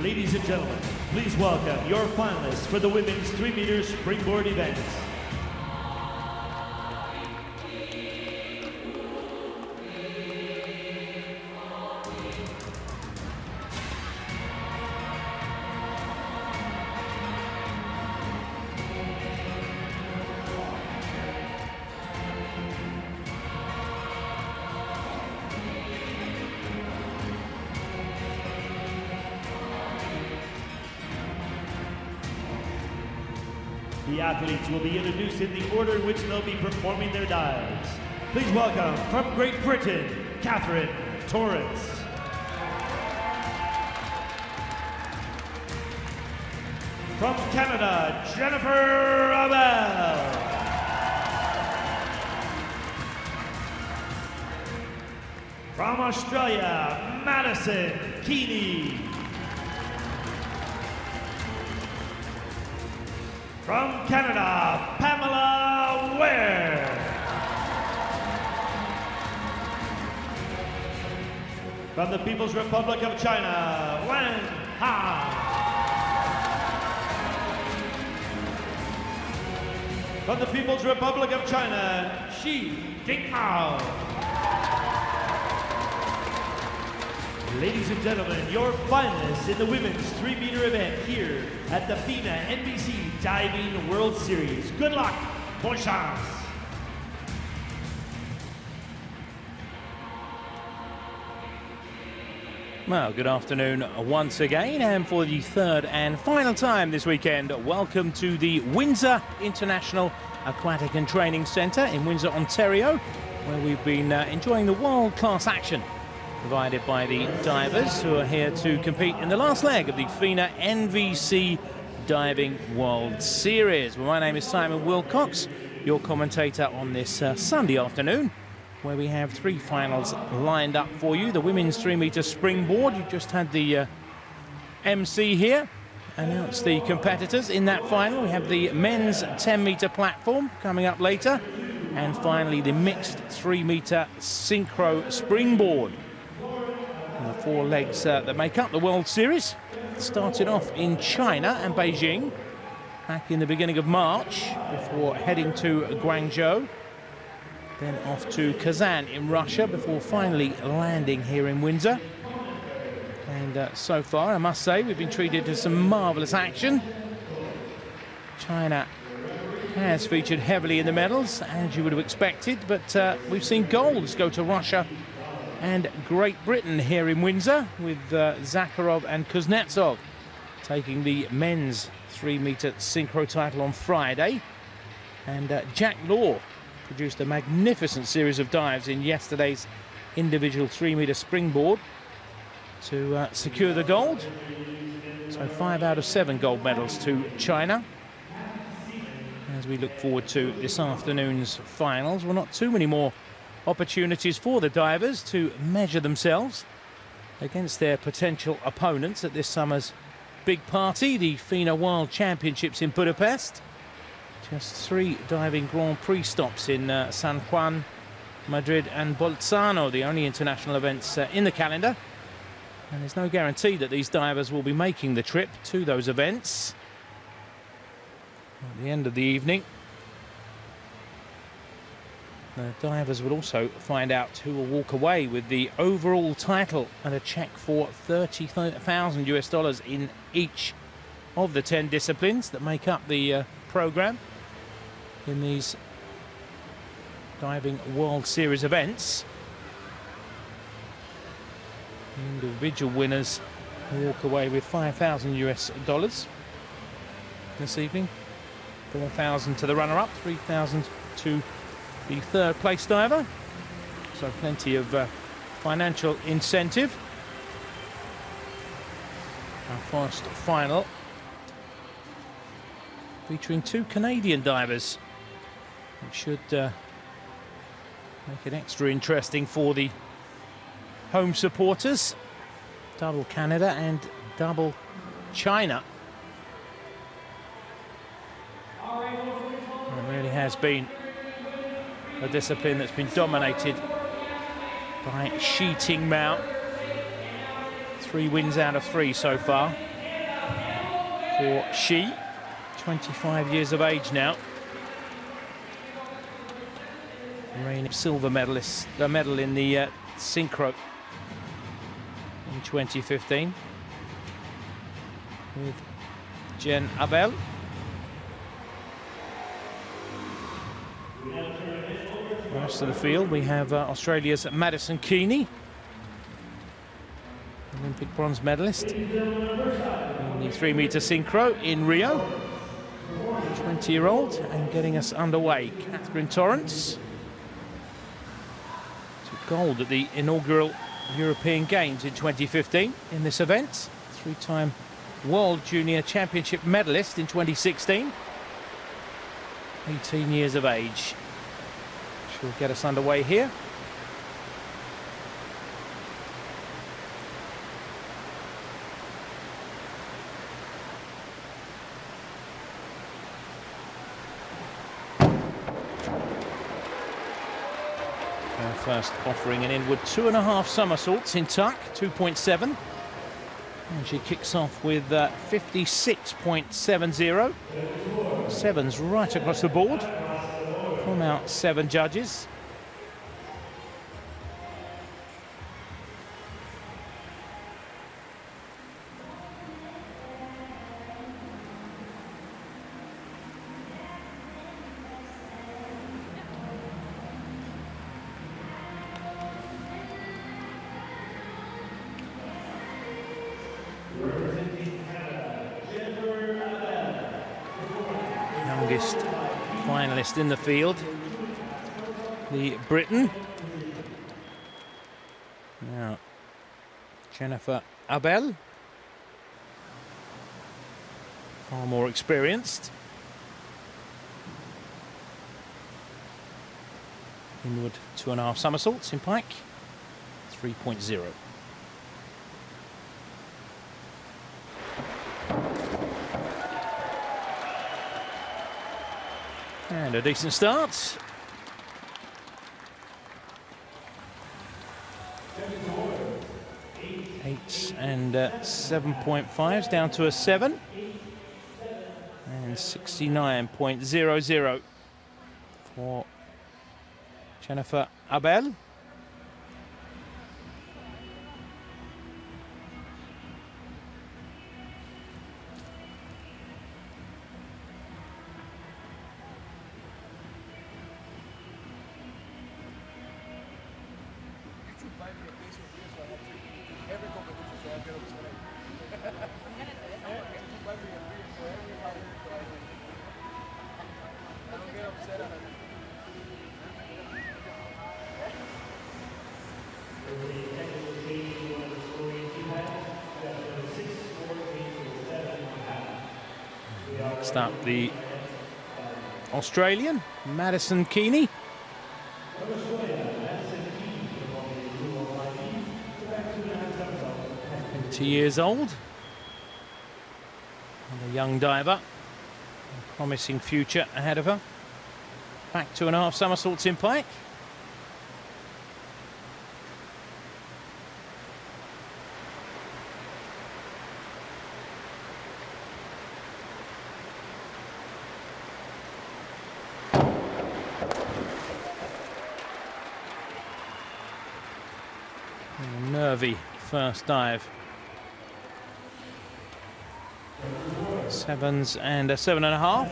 Ladies and gentlemen, please welcome your finalists for the women's 3-meter springboard event. The athletes will be introduced in the order in which they'll be performing their dives. Please welcome from Great Britain, Katherine Torrance. From Canada, Jennifer Abel. From Australia, Madison Keeney. From Canada, Pamela Ware. From the People's Republic of China, Wen Han. From the People's Republic of China, Xi Jinghao. Ladies and gentlemen, your finalists in the women's 3-meter event here at the Fina Diving World Series. Good luck, bonne chance. Well, good afternoon once again, and for the third and final time this weekend, welcome to the Windsor International Aquatic and Training Centre in Windsor, Ontario, where we've been enjoying the world-class action provided by the divers who are here to compete in the last leg of the Fina NVC Diving World Series. Well, my name is Simon Wilcox, your commentator on this Sunday afternoon, where we have 3 finals lined up for you. The women's 3-meter springboard, you just had the MC here announce the competitors in that final. We have the men's 10-meter platform coming up later, and finally the mixed 3-meter synchro springboard. And the 4 legs that make up the World Series started off in China and Beijing back in the beginning of March before heading to Guangzhou, then off to Kazan in Russia before finally landing here in Windsor. And so far, I must say, we've been treated to some marvellous action. China has featured heavily in the medals, as you would have expected, but we've seen golds go to Russia and Great Britain here in Windsor, with Zakharov and Kuznetsov taking the men's 3-meter synchro title on Friday. And Jack Law produced a magnificent series of dives in yesterday's individual 3-meter springboard to secure the gold. So 5 out of 7 gold medals to China. As we look forward to this afternoon's finals, well, not too many more opportunities for the divers to measure themselves against their potential opponents at this summer's big party, the Fina World Championships in Budapest. Just 3 diving Grand Prix stops in San Juan, Madrid and Bolzano, the only international events in the calendar. And there's no guarantee that these divers will be making the trip to those events at the end of the evening. The divers will also find out who will walk away with the overall title and a cheque for $30,000 in each of the 10 disciplines that make up the programme in these Diving World Series events. The individual winners walk away with $5,000 this evening. 4,000 to the runner-up, 3,000 to the third place diver. So plenty of financial incentive. Our first final featuring 2 Canadian divers, which should make it extra interesting for the home supporters. Double Canada and double China. It really has been a discipline that's been dominated by sheeting mount. 3 wins out of 3 so far for she, 25 years of age now. Reigning silver medalist, the medal in the Synchro in 2015 with Jen Abel. The rest of the field, we have Australia's Madison Keeney, Olympic bronze medalist in the 3-metre synchro in Rio. 20-year-old, and getting us underway, Katherine Torrance. Took gold at the inaugural European Games in 2015 in this event. 3-time World Junior Championship medalist in 2016. 18 years of age. She'll get us underway here. First offering an inward 2.5 somersaults in tuck, 2.7. And she kicks off with 56.70. 7's right across the board from our 7 judges. Youngest finalist in the field, the Briton. Now, Jennifer Abel, far more experienced. Inward 2.5 somersaults in pike, 3.0. And a decent start. Eights and 7.5s down to a 7. And 69.00 for Jennifer Abel. Next up, the Australian, Madison Keeney. 20 years old. And a young diver. A promising future ahead of her. Back 2.5 somersaults in pike. worthy first dive. 7s and a 7.5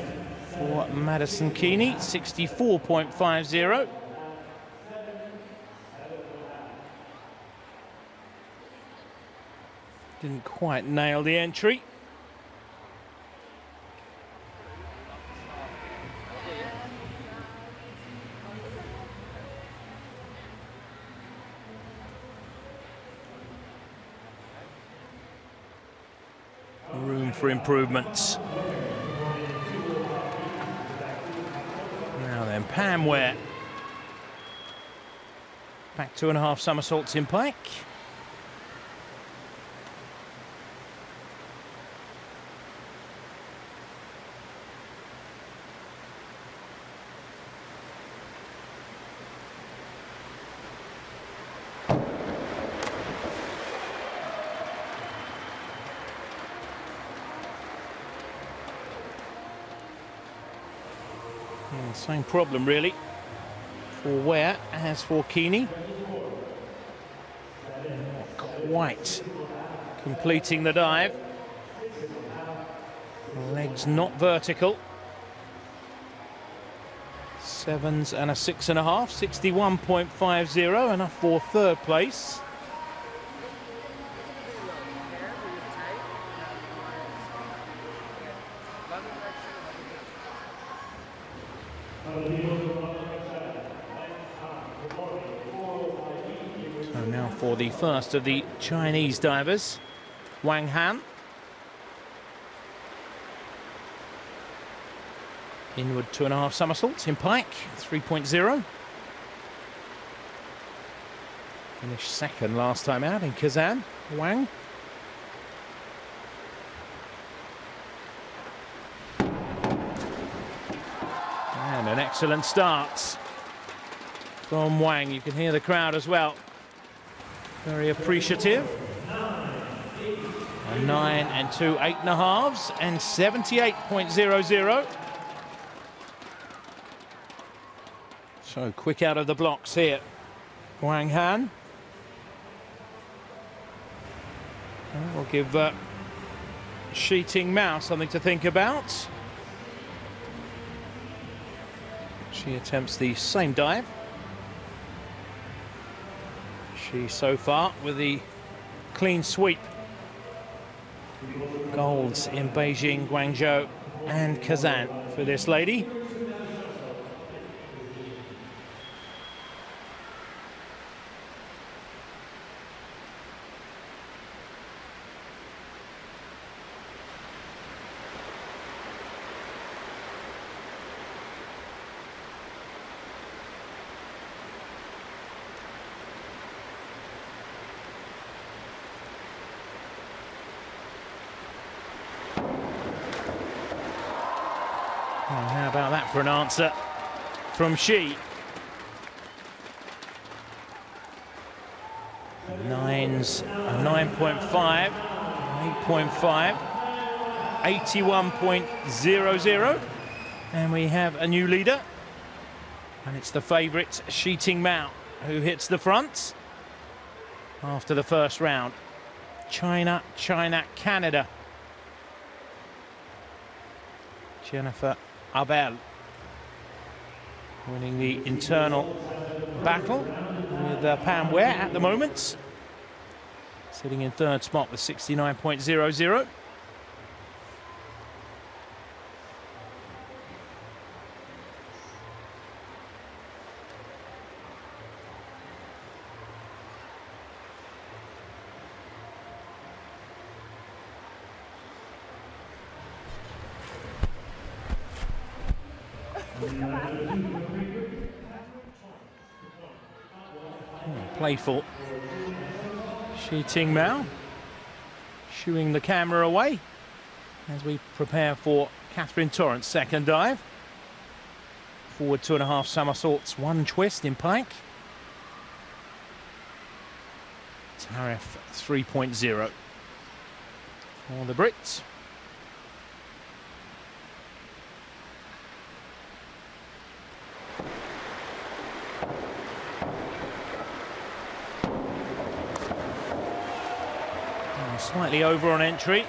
for Madison Keeney, 64.50. Didn't quite nail the entry. Room for improvements. Now then, Pam Ware. Back 2.5 somersaults in pike. Same problem really for Ware as for Keeney. Not quite completing the dive. Legs not vertical. 7s and a 6.5, 61.50, enough for third place. So now for the first of the Chinese divers, Wang Han. Inward 2.5 somersaults in pike, 3.0. Finished second last time out in Kazan, Wang. And an excellent start from Wang. You can hear the crowd as well. Very appreciative. A 9 and 2 8.5s and 78.00. So quick out of the blocks here, Wang Han. And we'll give Shi Ting Mao something to think about. She attempts the same dive. She so far with the clean sweep. Golds in Beijing, Guangzhou and Kazan for this lady. Well, how about that for an answer from Shi? 9s, a 9.5, 8.5, 81.00. And we have a new leader. And it's the favourite, Shi Ting Mao, who hits the front after the first round. China, Canada. Jennifer Abel winning the internal battle with Pam Ware at the moment. Sitting in third spot with 69.00. Playful Shi Ting Mao, shooing the camera away as we prepare for Katherine Torrance' second dive. Forward 2.5 somersaults, 1 twist in pike. Tariff 3.0 for the Brits. Slightly over on entry.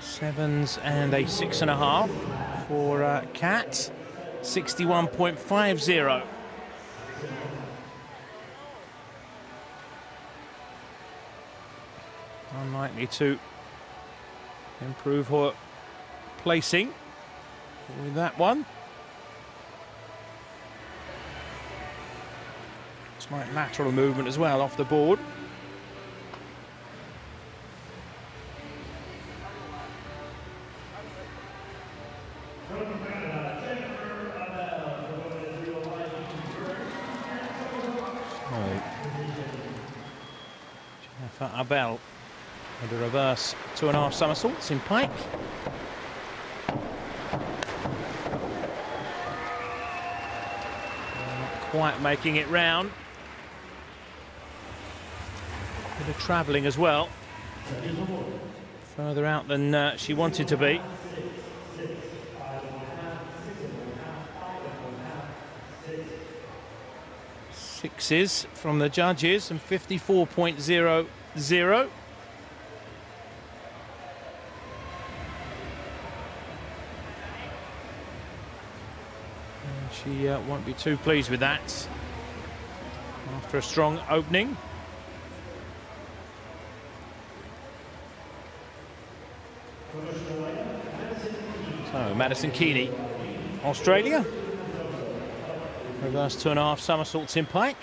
Sevens and a 6.5 for Kat. 61.50. Unlikely to improve her placing with that one. Slight lateral movement as well off the board. Jennifer Abel with a reverse 2.5 somersaults in pike. Not quite making it round. Bit of travelling as well. Further out than she wanted to be. Sixes from the judges and 54.00. She won't be too pleased with that after a strong opening. So Madison Keeney, Australia. Reverse 2.5 somersaults in pike.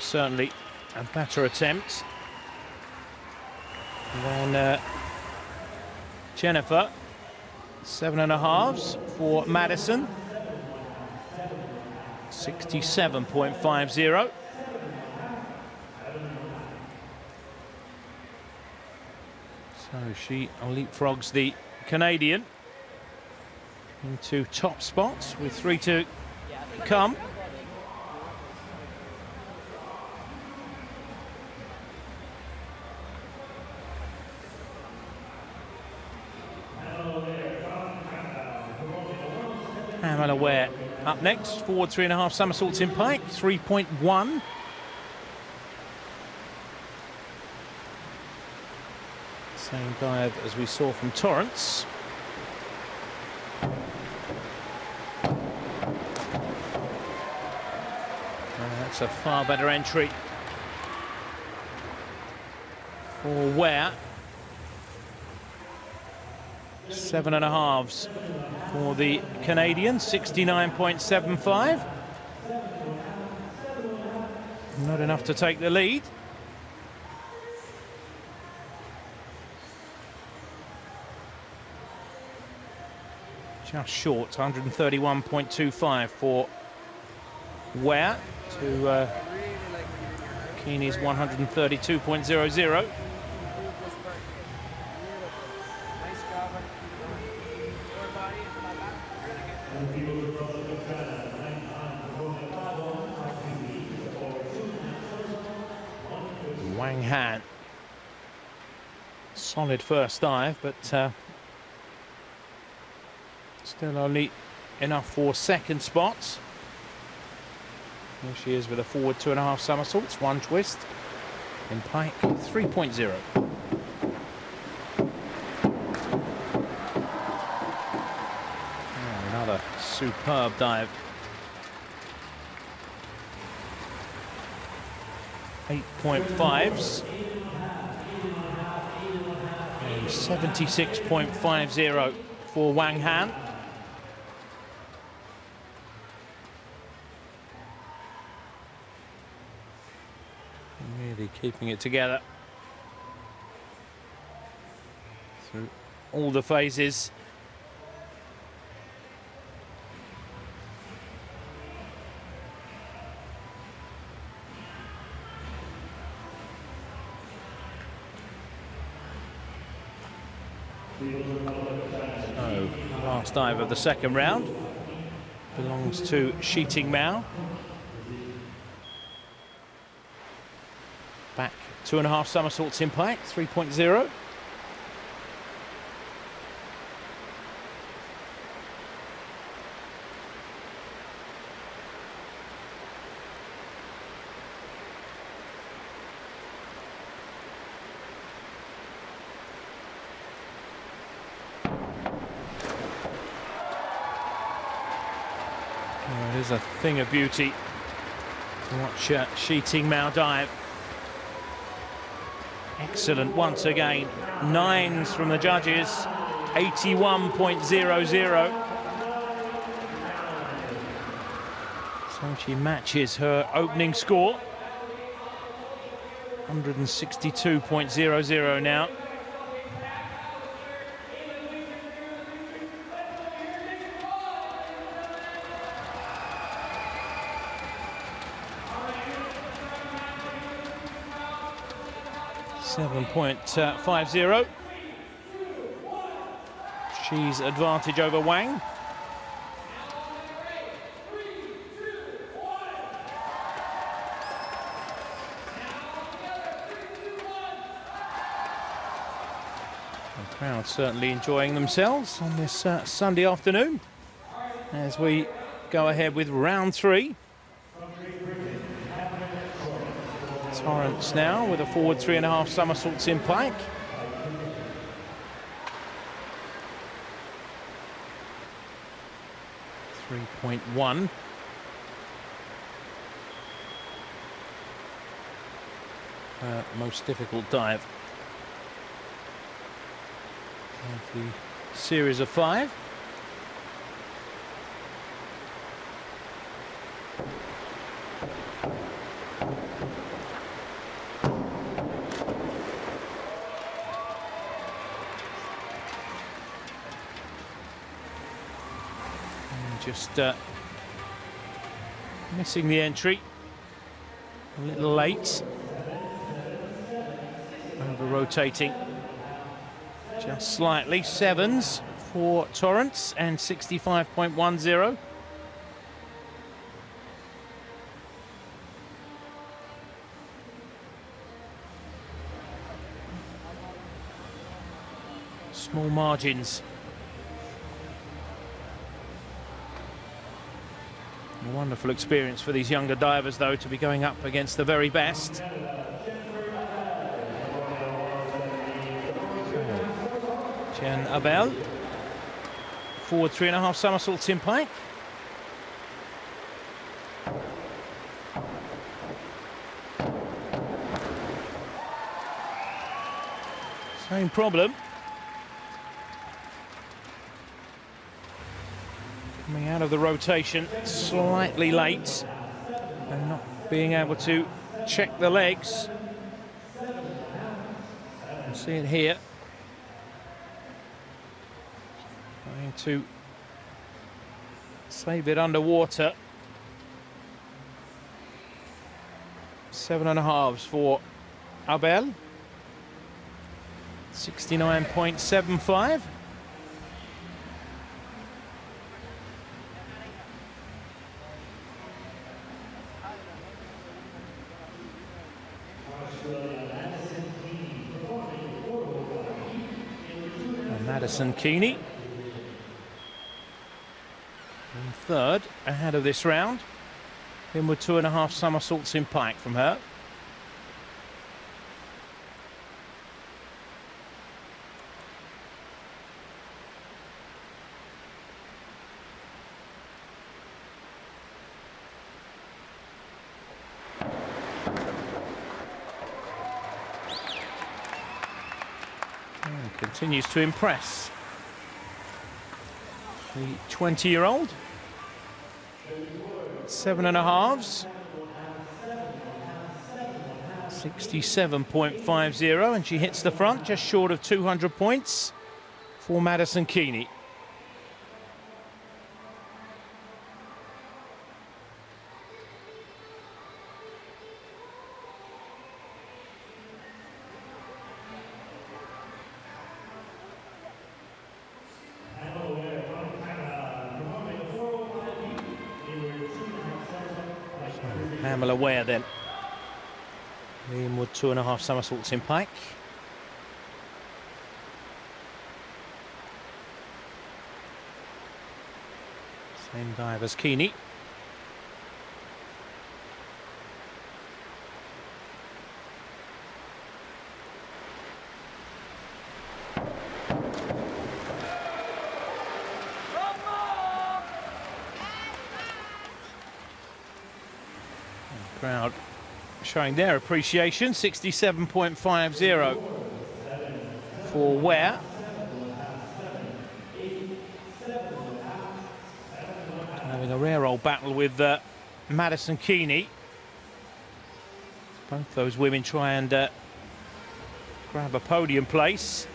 Certainly a better attempt than Jennifer. 7.5s for Madison. 67.50. So she leapfrogs the Canadian into top spots with 3 to come. Pamela Ware up next, forward 3.5 somersaults in pike, 3.1. Same dive as we saw from Torrance. That's a far better entry for Ware. 7.5s for the Canadian, 69.75. Not enough to take the lead. Just short, 131.25 for Ware to Keeney's 132.00. Wang Han. Solid first dive, but still only enough for second spots. Here she is with a forward 2.5 somersaults, 1 twist in pike, 3.0. Another superb dive. 8.5s and 76.50 for Wang Han. Really keeping it together through all the phases. So, last dive of the second round belongs to Sheeting Mao. Back 2.5 somersaults impact, 3.0. Oh, it is a thing of beauty to watch Shi Ting Mao dive. Excellent once again. 9s from the judges, 81.00. So she matches her opening score. 162.00 now. .50. She's advantage over Wang. The crowd certainly enjoying themselves on this Sunday afternoon as we go ahead with round 3. Torrance now with a forward 3.5 somersaults in plank. .1. Most difficult dive of the series of 5. Just missing the entry, a little late, over rotating just slightly. 7s for Torrance and 65.10. Small margins. A wonderful experience for these younger divers, though, to be going up against the very best. Jen Abel, forward 3.5 somersaults in plank. Same problem. Coming out of the rotation slightly late and not being able to check the legs. You can see it here. Trying to save it underwater. 7.5s for Abel. 69.75. Madison Keeney in third ahead of this round. In with 2.5 somersaults in plank from her. Continues to impress the 20-year-old. 7.5s. 67.50, and she hits the front just short of 200 points for Madison Keeney. Pamela Ware then Inward 2.5 somersaults in pike. Same dive as Keeney. Crowd showing their appreciation. 67.50 for Ware. Having a rare old battle with Madison Keeney. Both those women try and grab a podium place.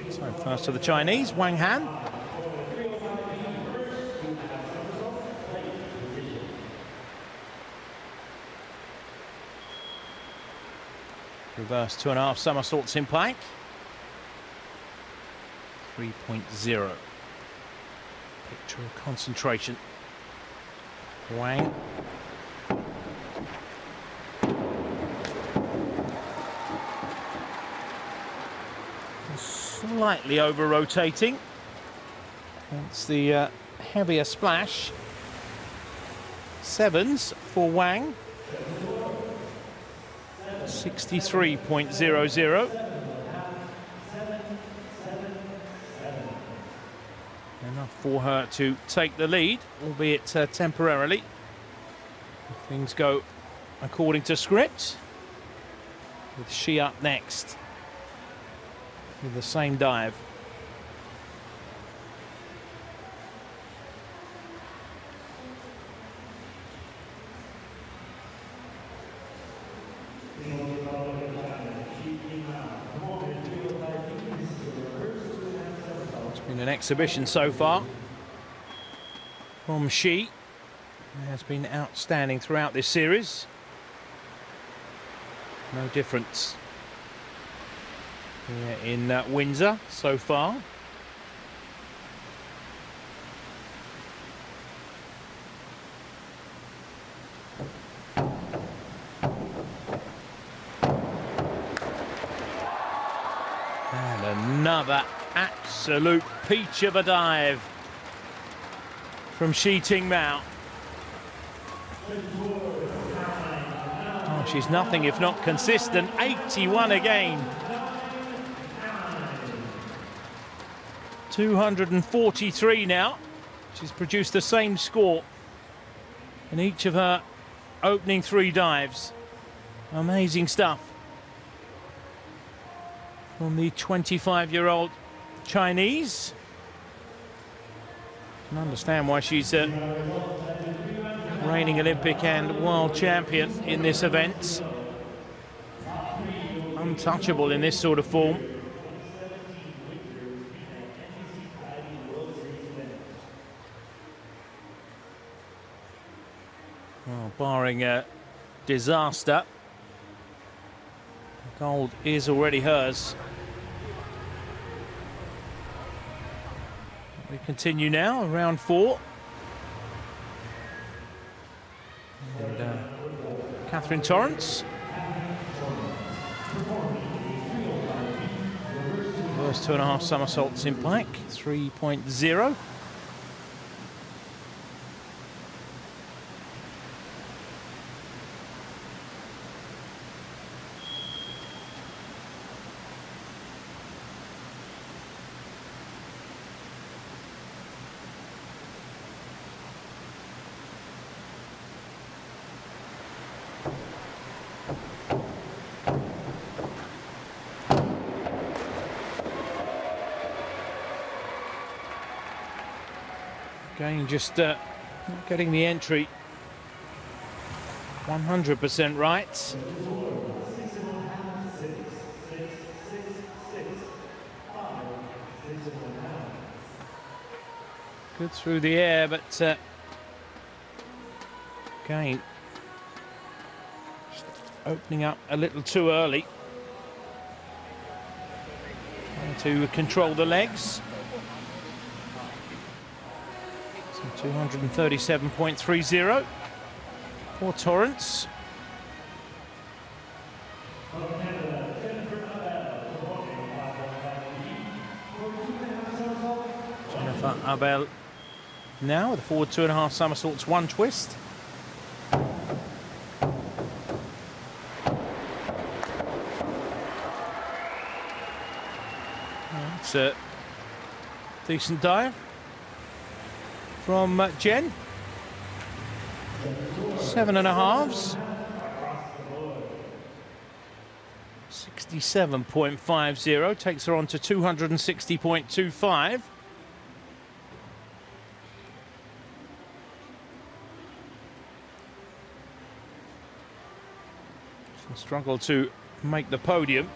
So first to the Chinese, Wang Han. Reverse 2.5 somersaults in pike. 3.0. Picture of concentration. Wang. Slightly over-rotating. That's the heavier splash. Sevens for Wang. 63.00. Enough for her to take the lead, albeit temporarily. If things go according to script, with she up next with the same dive. It's been an exhibition so far from She. Has been outstanding throughout this series. No difference here in Windsor so far. And another absolute peach of a dive from Shi Ting Mao. Oh, she's nothing if not consistent. 81 again. 243 now. She's produced the same score in each of her opening 3 dives. Amazing stuff from the 25-year-old Chinese. I can understand why she's reigning Olympic and world champion in this event. Untouchable in this sort of form. Well, barring a disaster, gold is already hers. We continue now, round 4. And Katherine Torrance. First 2.5 somersaults in pike, 3.0. Again, just getting the entry 100% right. Good through the air, but again, just opening up a little too early. Trying to control the legs. 237.30 for Torrance. Jennifer Abel now with a forward 2.5 somersaults, 1 twist. It's a decent dive from Jen. 7.5s. 67.50 takes her on to 260.25. She'll struggle to make the podium.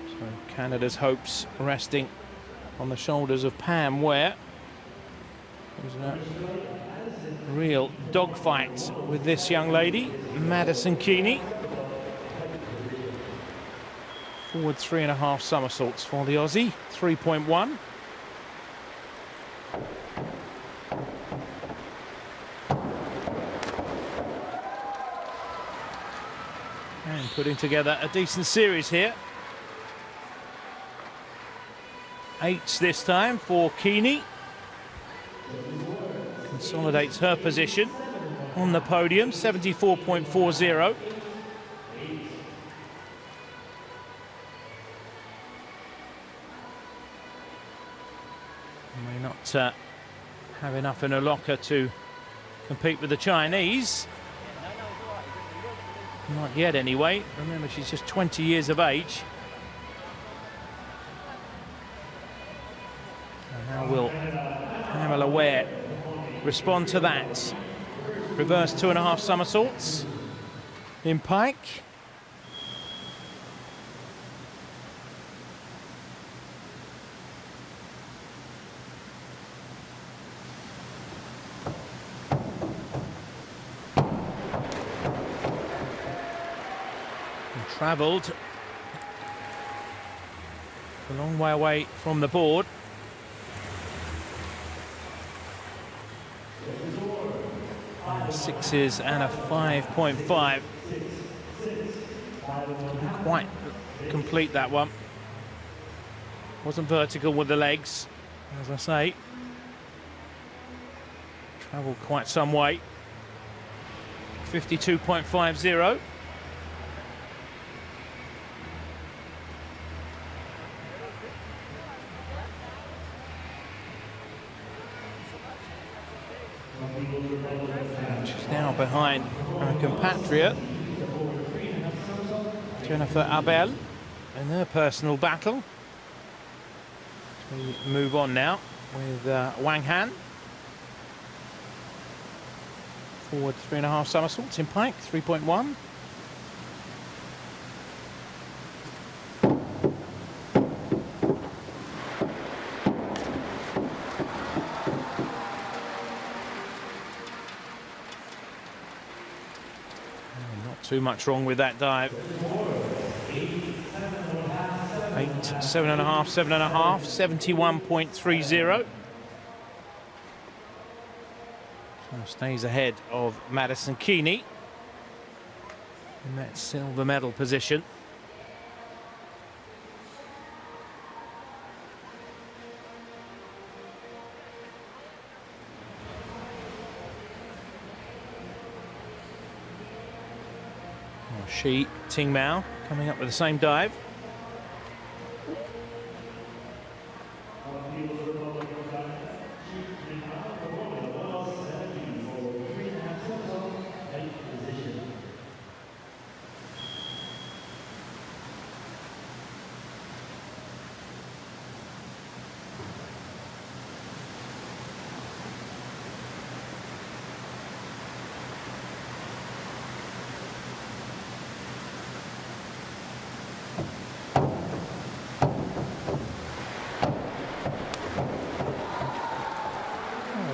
So Canada's hopes resting on the shoulders of Pam Ware. There's a real dogfight with this young lady, Madison Keeney. Forward 3.5 somersaults for the Aussie, 3.1. And putting together a decent series here. 8s this time for Keeney. Consolidates her position on the podium, 74.40. May not have enough in her locker to compete with the Chinese. Not yet anyway. Remember, she's just 20 years of age. And how will Pamela Ware respond to that? Reverse 2.5 somersaults in pike. And travelled a long way away from the board. Sixes and a 5.5. Didn't quite complete that one. Wasn't vertical with the legs, as I say. Travelled quite some way. 52.50. She's now behind her compatriot Jennifer Abel in their personal battle. We move on now with Wang Han. Forward 3.5 somersaults in pike, 3.1. Too much wrong with that dive. 8, 7.5, 7.5, 71.30. So stays ahead of Madison Keeney in that silver medal position. She, Ting Mao, coming up with the same dive.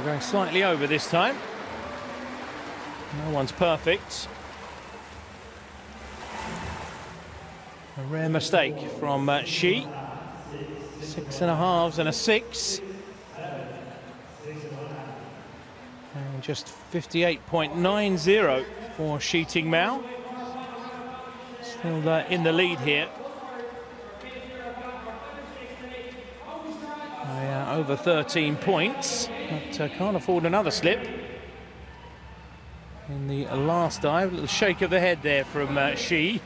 Going slightly over this time. No one's perfect. A rare mistake from Shi. 6.5s and a 6. And just 58.90 for Shi Ting Mao. Still in the lead here. By over 13 points, but can't afford another slip. In the last dive, a little shake of the head there from Shi.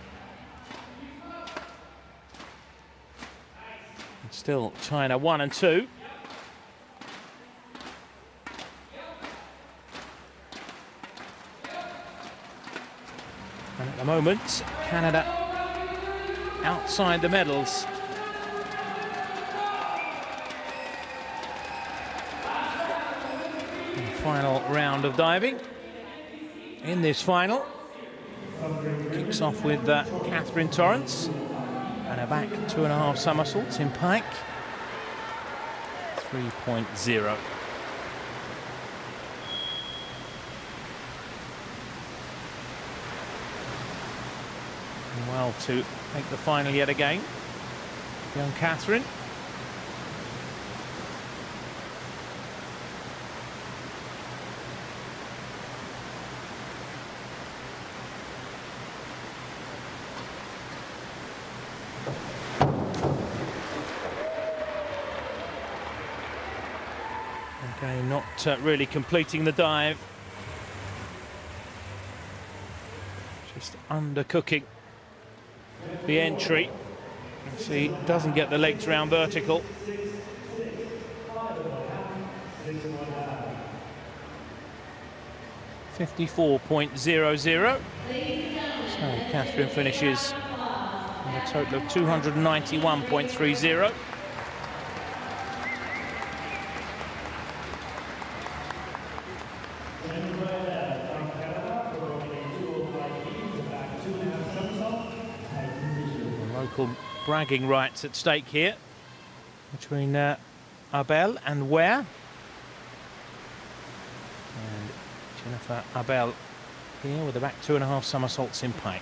Still China 1 and 2. And at the moment, Canada outside the medals. And final round of diving. In this final, kicks off with Katherine Torrance. And a back 2.5 somersaults in pike. 3.0. Well, to make the final yet again, young Katherine. Okay, not really completing the dive. Just undercooking the entry. You see, doesn't get the legs round vertical. .00. So Katherine finishes with a total of 291.30. Local bragging rights at stake here between Abel and Ware. And Jennifer Abel here with the back 2.5 somersaults in pike.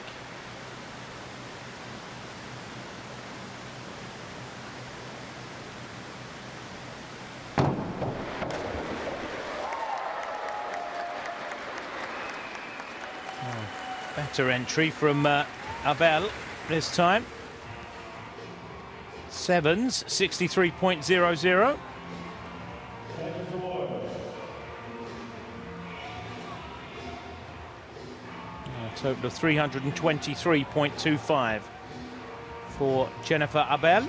Better entry from Abel this time. 7s, 63.00. A total of 323.25 for Jennifer Abel.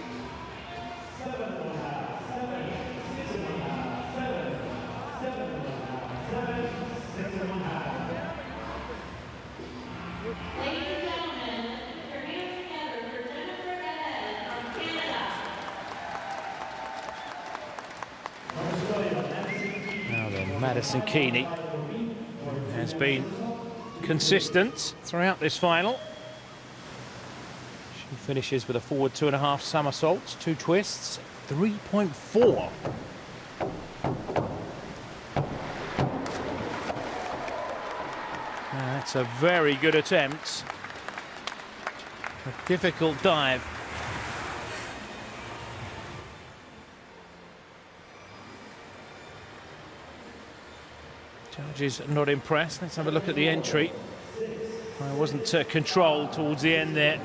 Madison Keeney has been consistent throughout this final. She finishes with a forward 2.5 somersaults, 2 twists, 3.4. That's a very good attempt. A difficult dive. Judges not impressed. Let's have a look at the entry. I wasn't controlled towards the end there.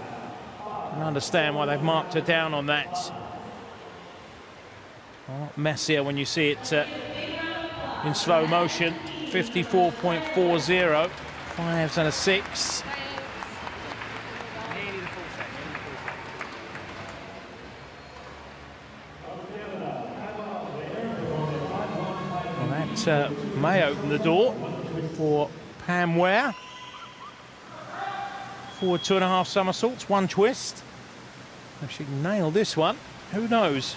I can understand why they've marked her down on that. A lot messier when you see it in slow motion. 54.40, 5s and a 6. May open the door for Pam Ware. Forward 2.5 somersaults, 1 twist. If she can nail this one, who knows?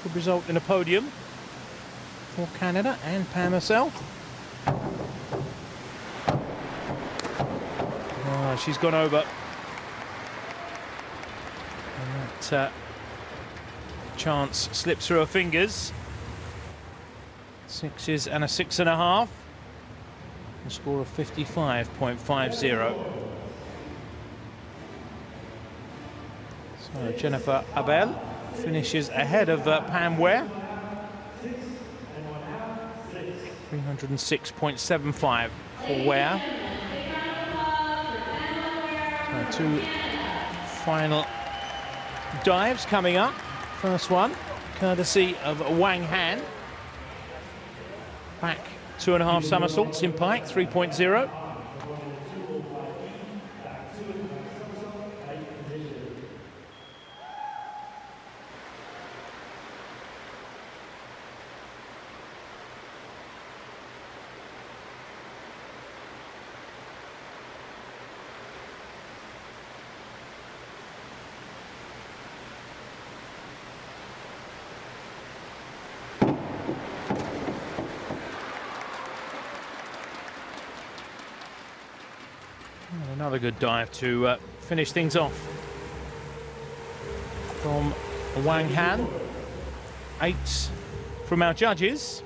Could result in a podium for Canada and Pam herself. Oh, she's gone over. And that chance slips through her fingers. 6s and a 6.5. A score of 55.50. So Jennifer Abel finishes ahead of Pam Ware. 306.75 for Ware. So 2 final dives coming up. First one, courtesy of Wang Han. Back 2.5 somersaults in pike, 3.0. Another good dive to finish things off from Wang Han. 8 from our judges,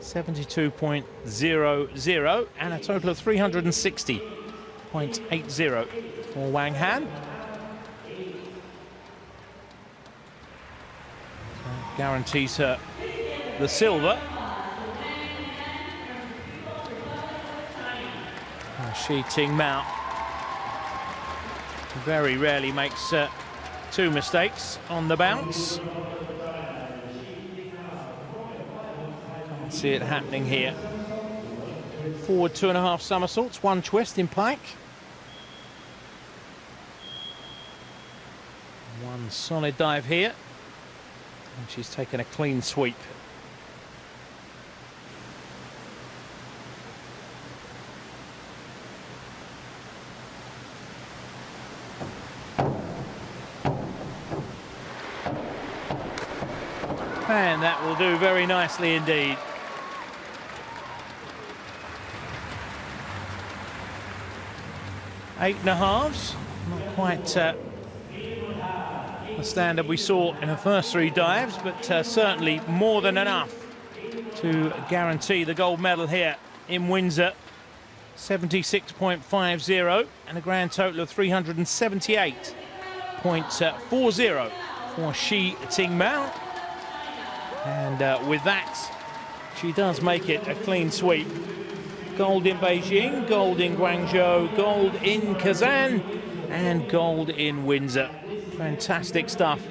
72.00, and a total of 360.80 for Wang Han. That guarantees her the silver. Shi Ting Mao very rarely makes 2 mistakes on the bounce. Can't see it happening here. Forward 2.5 somersaults, 1 twist in pike. 1 solid dive here. And she's taken a clean sweep. And that will do very nicely indeed. Eight and a halves, not quite the standard we saw in her first 3 dives, but certainly more than enough to guarantee the gold medal here in Windsor. 76.50 and a grand total of 378.40 for Shi Ting Mao. And with that, she does make it a clean sweep. Gold in Beijing, gold in Guangzhou, gold in Kazan, and gold in Windsor. Fantastic stuff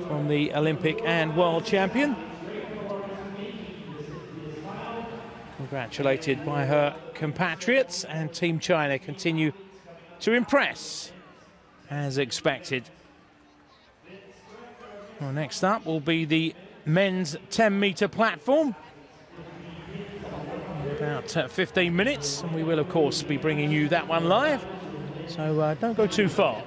from the Olympic and world champion. Congratulated by her compatriots, and Team China continue to impress as expected. Well, next up will be the men's 10-metre platform. About 15 minutes, and we will of course be bringing you that one live, so don't go too far.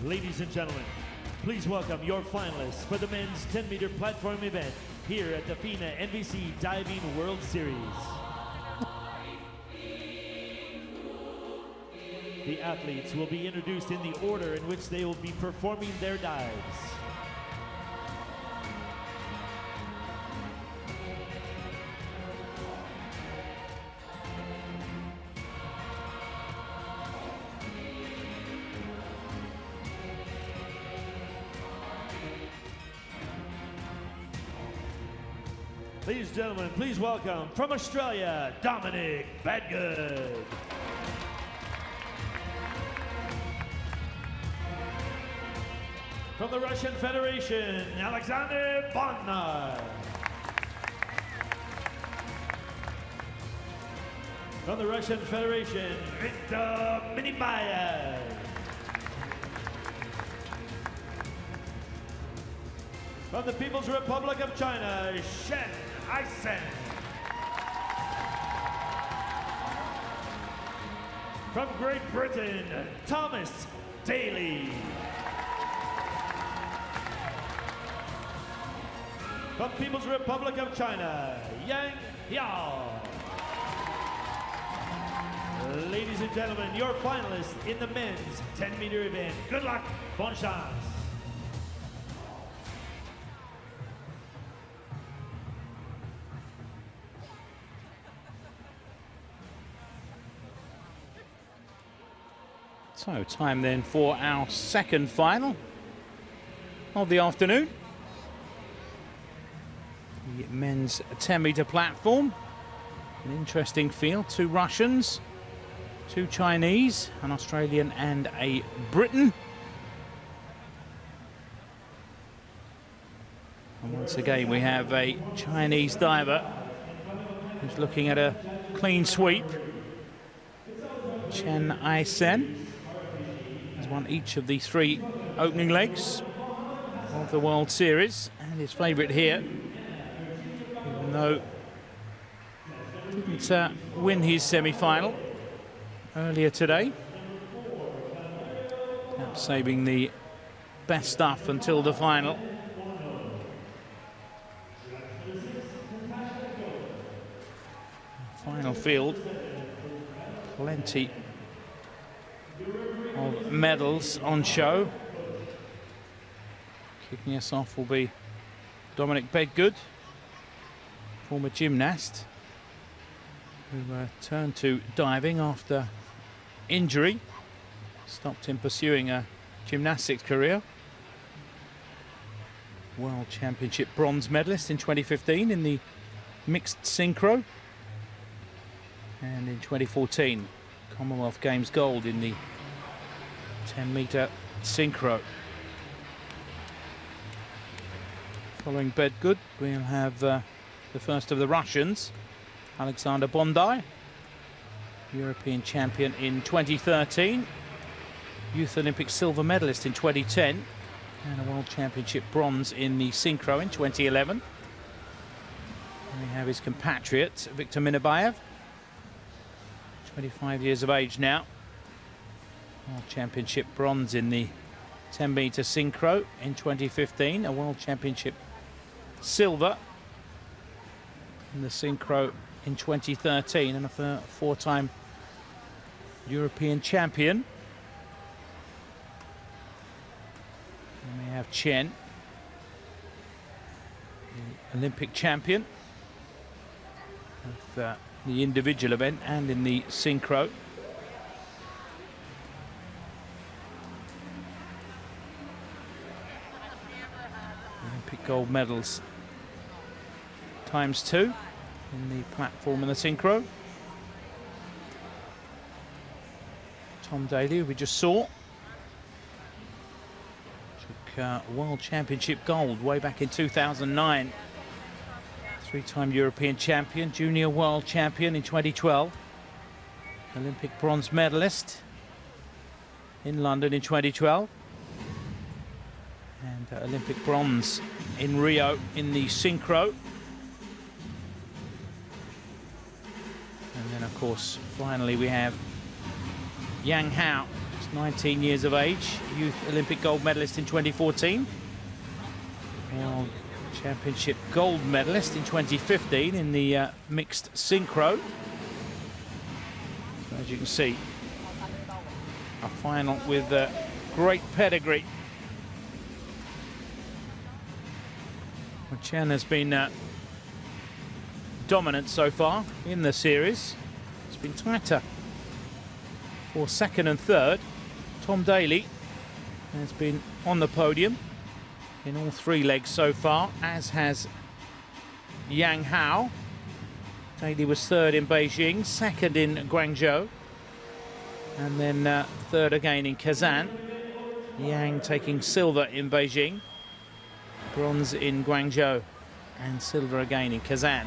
Ladies and gentlemen, please welcome your finalists for the men's 10-meter platform event here at the Fina Diving World Series. The athletes will be introduced in the order in which they will be performing their dives. Ladies and gentlemen, please welcome from Australia, Dominic Badgood. From the Russian Federation, Alexander Bondnar. From the Russian Federation, Victor Minimayev. From the People's Republic of China, Shen Aisen. From Great Britain, Thomas Daley. From People's Republic of China, Yang Yao. Ladies and gentlemen, your finalists in the men's 10-meter event. Good luck, bon chance. So time then for our second final of the afternoon. The men's 10-meter platform. An interesting field. 2 Russians, 2 Chinese, an Australian and a Briton. And once again we have a Chinese diver who's looking at a clean sweep. Chen Aisen has won each of the 3 opening legs of the World Series and his favourite here, even though didn't win his semi-final earlier today. Perhaps saving the best stuff until the final. Final field, plenty of medals on show. Kicking us off will be Dominic Bedgood, former gymnast, who turned to diving after injury, stopped him pursuing a gymnastics career. World Championship bronze medalist in 2015 in the mixed synchro, and in 2014 Commonwealth Games gold in the 10-meter synchro. Following Bedgood, we'll have the first of the Russians, Alexander Bondar, European champion in 2013, Youth Olympic silver medalist in 2010, and a World Championship bronze in the synchro in 2011. And we have his compatriot, Victor Minimayev, 25 years of age now. World Championship bronze in the 10-meter synchro in 2015, a World Championship silver in the synchro in 2013, and a 4-time European champion. And we have Chen, the Olympic champion of the individual event and in the synchro. Olympic gold medals ×2 in the platform and the synchro. Tom Daley, who we just saw, took World Championship gold way back in 2009. 3-time European champion, junior world champion in 2012. Olympic bronze medalist in London in 2012. And Olympic bronze in Rio in the synchro. And then, of course, finally we have Yang Hao, 19 years of age, youth Olympic gold medalist in 2014. World Championship gold medalist in 2015 in the mixed synchro. So as you can see, a final with great pedigree. Chen has been dominant so far in the series. It's been tighter for second and third. Tom Daley has been on the podium in all three legs so far, as has Yang Hao. Daley was third in Beijing, second in Guangzhou, and then third again in Kazan. Yang taking silver in Beijing, bronze in Guangzhou, and silver again in Kazan.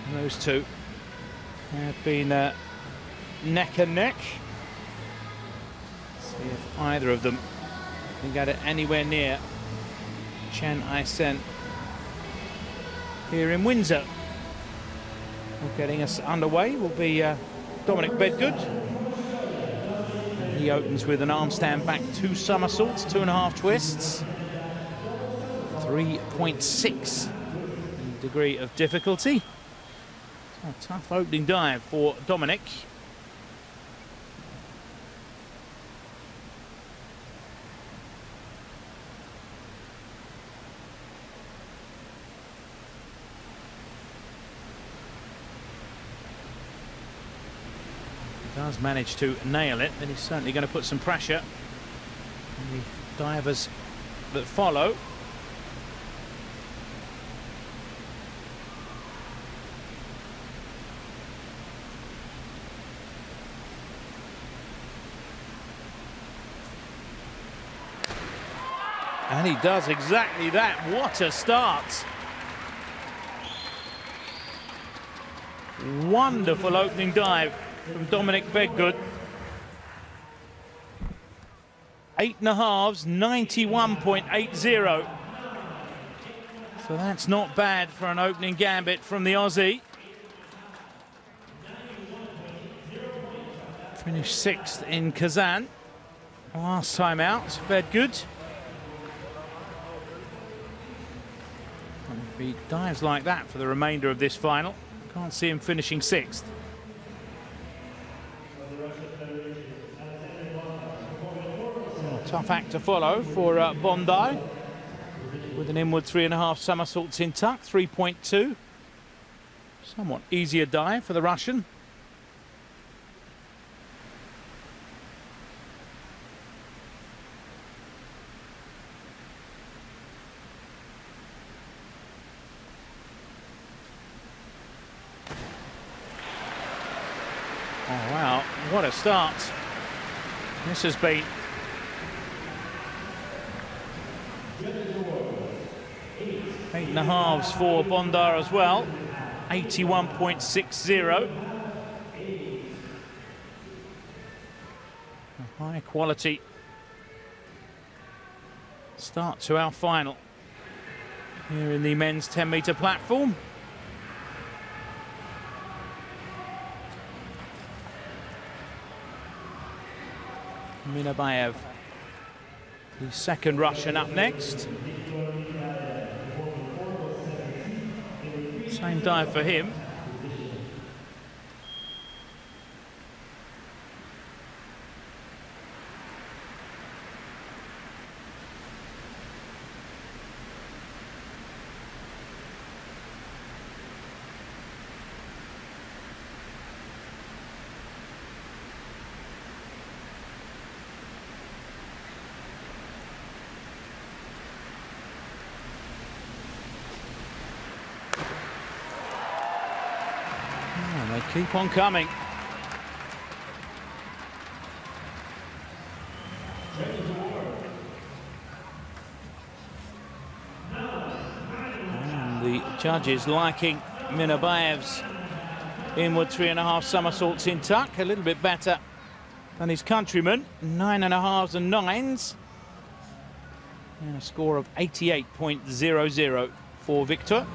And those two have been neck and neck. See if either of them can get it anywhere near Chen Aisen here in Windsor. Well, getting us underway will be Dominic Bedgood. He opens with an arm stand back 2 somersaults, 2.5 twists. 3.6 degree of difficulty. So a tough opening dive for Dominic. He does manage to nail it, then he's certainly going to put some pressure on the divers that follow. And he does exactly that. What a start. Wonderful opening dive from Dominic Bedgood. 8.5s, 91.80. So that's not bad for an opening gambit from the Aussie. Finished 6th in Kazan. Last time out, Bedgood. If he dives like that for the remainder of this final, can't see him finishing 6th. Oh, tough act to follow for Bondi, with an inward 3.5 somersaults in tuck, 3.2. Somewhat easier dive for the Russian. Oh, wow, what a start. This has been eight and a halves for Bondar as well. 81.60. A high quality start to our final here in the men's 10-meter platform. Minabayev, the second Russian, up next. Same dive for him. They keep on coming. And the judges liking Minabayev's inward 3.5 somersaults in tuck, a little bit better than his countryman. 9.5s and 9s. And a score of 88.00 for Victor.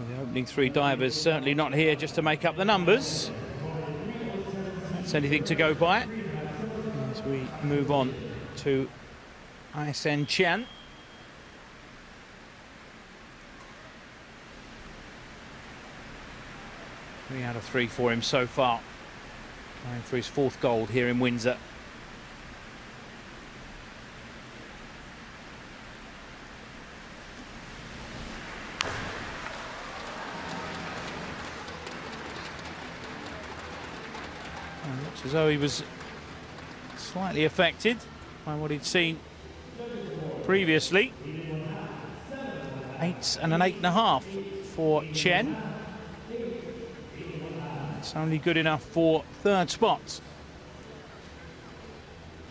Well, the opening three divers certainly not here just to make up the numbers. That's anything to go by as we move on to Isen Chen. 3 out of 3 for him so far. Going for his 4th gold here in Windsor. It looks as though he was slightly affected by what he'd seen previously. 8 and an 8.5 for Chen. It's only good enough for 3rd spot.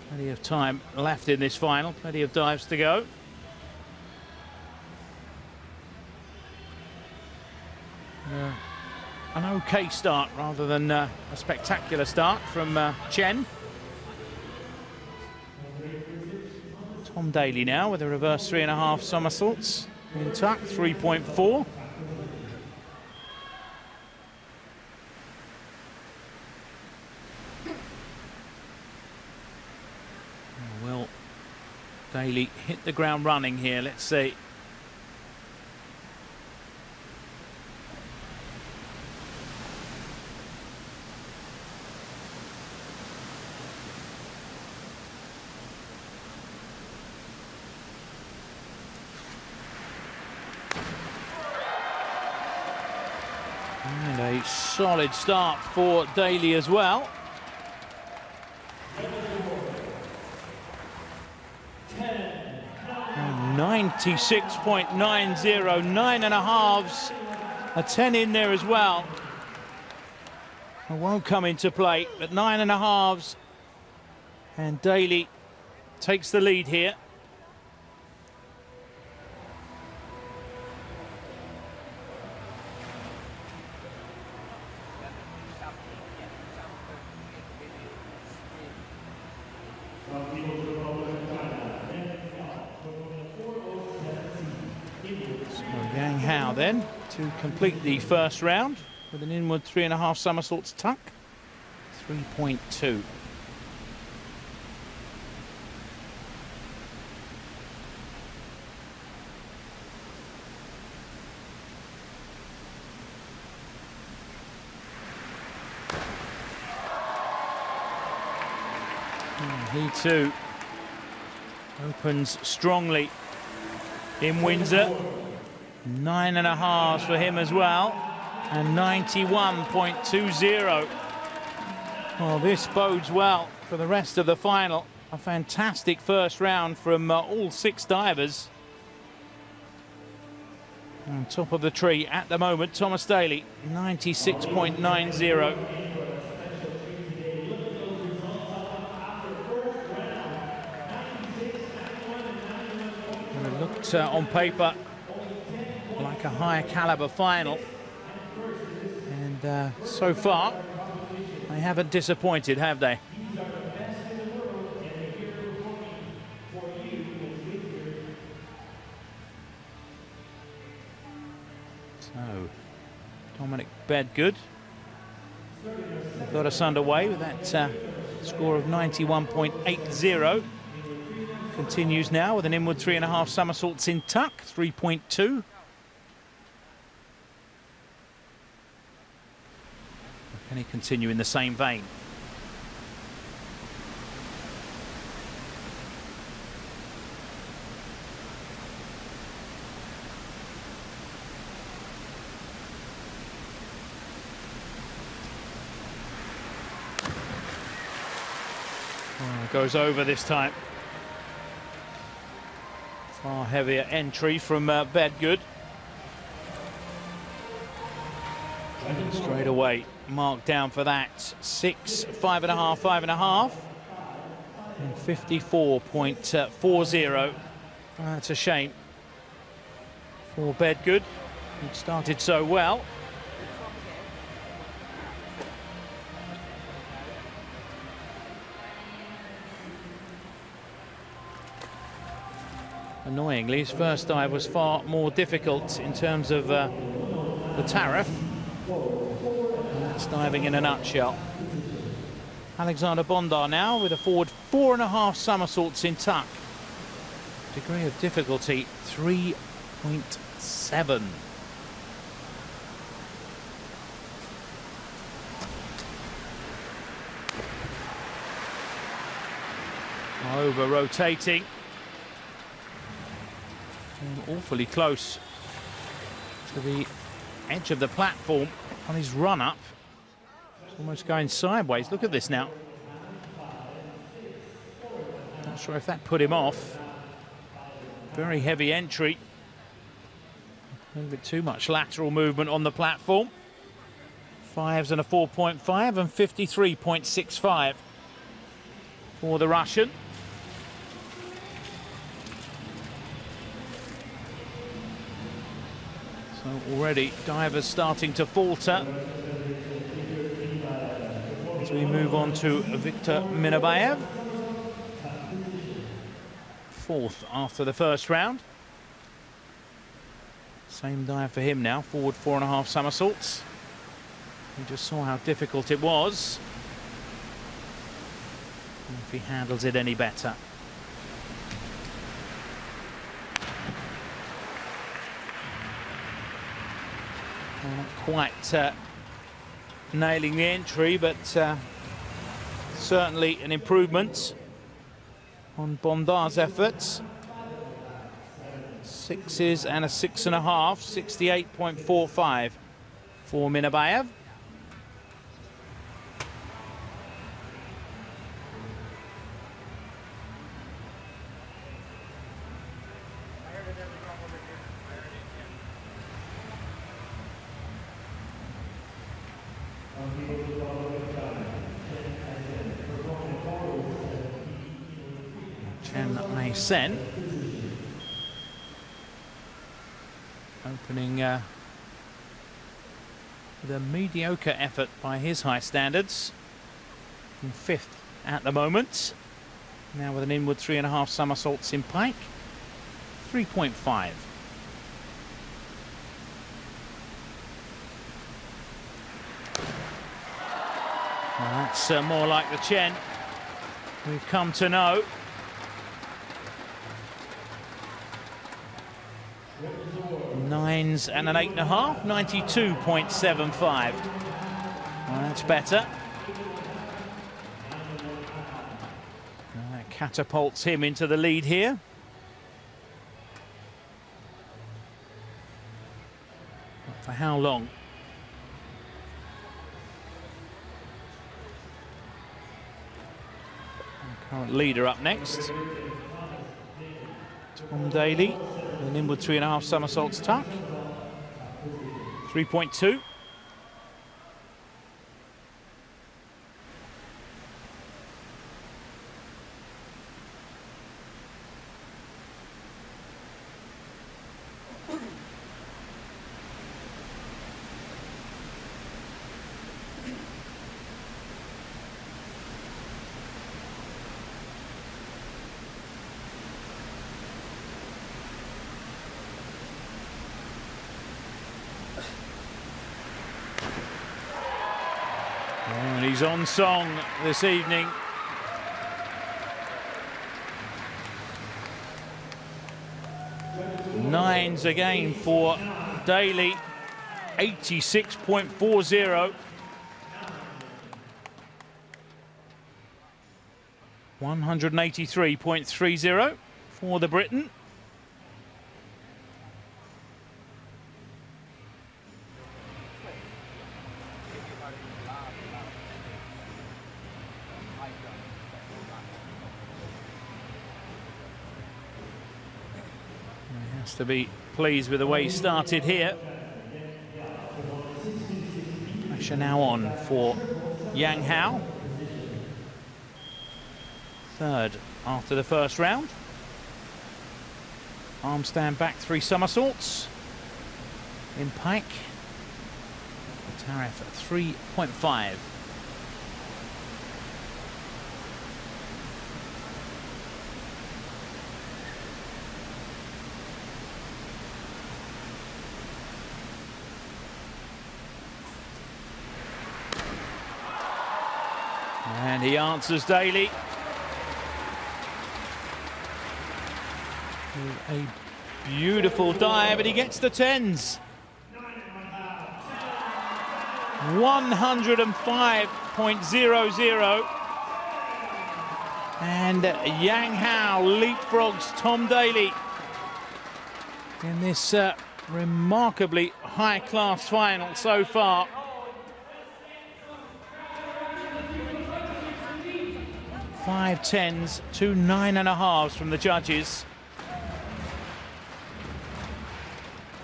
Plenty of time left in this final, plenty of dives to go. An okay start rather than a spectacular start from Chen. Tom Daley now with a reverse 3.5 somersaults in tuck, 3.4. Will Daley hit the ground running here? Let's see. And a solid start for Daley as well. 96.90, 9.5s, a 10 in there as well. It won't come into play, but 9.5s, and Daley takes the lead here. Then to complete the first round with an inward 3.5 somersaults tuck, 3.2. He too opens strongly in Windsor. 9.5s for him as well, and 91.20. Well, this bodes well for the rest of the final. A fantastic first round from all 6 divers. On top of the tree at the moment, Thomas Daley, 96.90. It looked on paper like a higher caliber final, and so far they haven't disappointed, have they? So Dominic Bedgood got us underway with that score of 91.80. Continues now with an inward 3.5 somersaults in tuck, 3.2. Can he continue in the same vein? Oh, goes over this time. Far heavier entry from Bedgood. And straight away marked down for that. 6, 5.5, 5.5, and 54.40. That's a shame for Bedgood. It started so well. Annoyingly, his first dive was far more difficult in terms of the tariff. And that's diving in a nutshell. Alexander Bondar now with a forward 4.5 somersaults in tuck. Degree of difficulty 3.7. Over rotating. Awfully close to the edge of the platform on his run up. It's almost going sideways. Look at this now. Not sure if that put him off. Very heavy entry. A little bit too much lateral movement on the platform. 5s and a 4.5 and 53.65 for the Russian. So already divers starting to falter as we move on to Viktor Minabayev. Fourth after the first round. Same dive for him now, forward 4.5 somersaults. We just saw how difficult it was. And if he handles it any better. Well, not quite nailing the entry, but certainly an improvement on Bondar's efforts. 6s and a 6.5, 68.45 for Minabayev. Sen opening with a mediocre effort by his high standards. In 5th at the moment. Now with an inward 3.5 somersaults in pike. 3.5. Well, that's more like the Chen we've come to know. Nines and an 8.5, 92.75. Well, that's better. That catapults him into the lead here. But for how long? Current leader up next. Tom Daley. An inward 3.5 somersaults tuck. 3.2. And he's on song this evening. Nines again for Daley. 86.40. 183.30 for the Briton. To be pleased with the way he started here. Pressure now on for Yang Hao. 3rd after the first round. Arm stand back 3 somersaults. In pike. Tariff 3.5. And he answers Daley. A beautiful dive, and he gets the 10s. 105.00. And Yang Hao leapfrogs Tom Daley in this remarkably high-class final so far. Five 10s, 2 9.5s from the judges.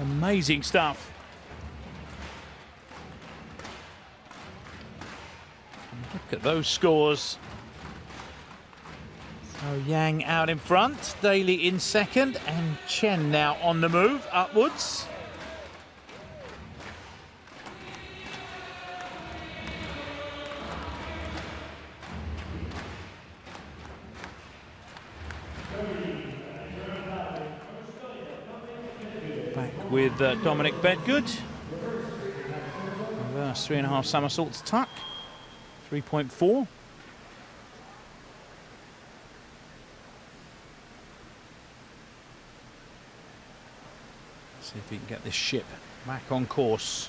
Amazing stuff. And look at those scores. So Yang out in front, Daley in second, and Chen now on the move upwards. Back with Dominic Bedgood. Reverse 3.5 somersaults tuck, 3.4. See if he can get this ship back on course.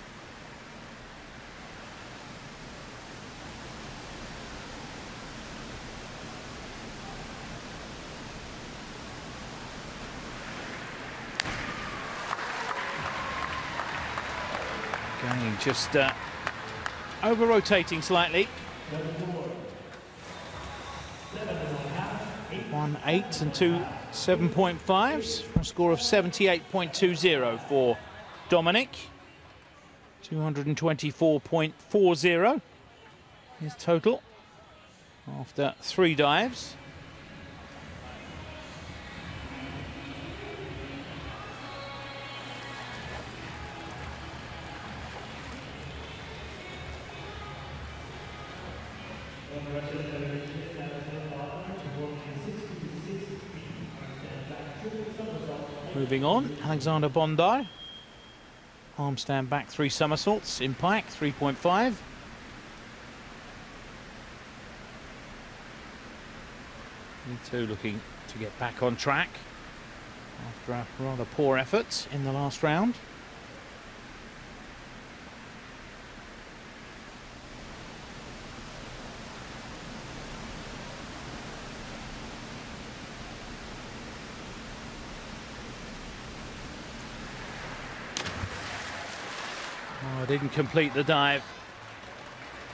Going just over-rotating slightly. 1 8 and 2 7.5s for a score of 78.20 for Dominic. 224.40 his total after 3 dives. Moving on, Alexander Bondi. Arm stand back 3 somersaults in pike, 3.5. He looking to get back on track after a rather poor effort in the last round. Oh, didn't complete the dive.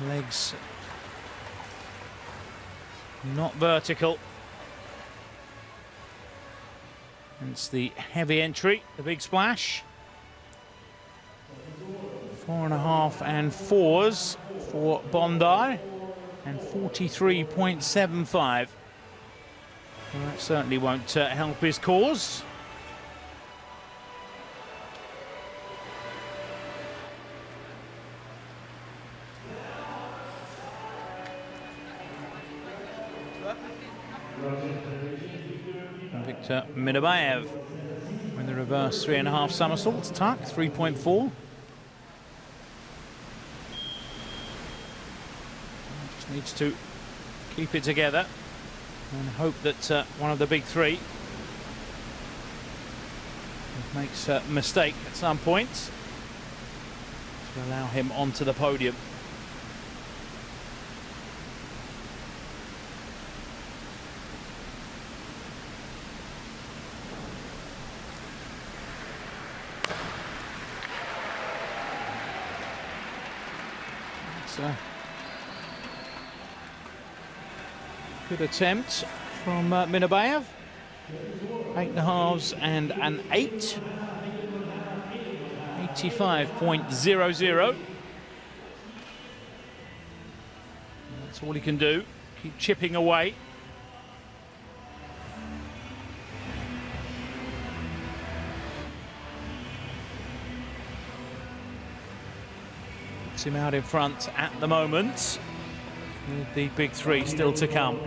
Legs not vertical. It's the heavy entry, the big splash. 4.5 and 4s for Bondi, and 43.75. Well, that certainly won't help his cause. Victor Minabayev with the reverse 3.5 somersaults tuck, 3.4. Just needs to keep it together and hope that one of the big 3 makes a mistake at some point to allow him onto the podium. Good attempt from Minabayev. 8.5s and an 8. 85.00. That's all he can do. Keep chipping away. Him out in front at the moment, with the big 3 still to come.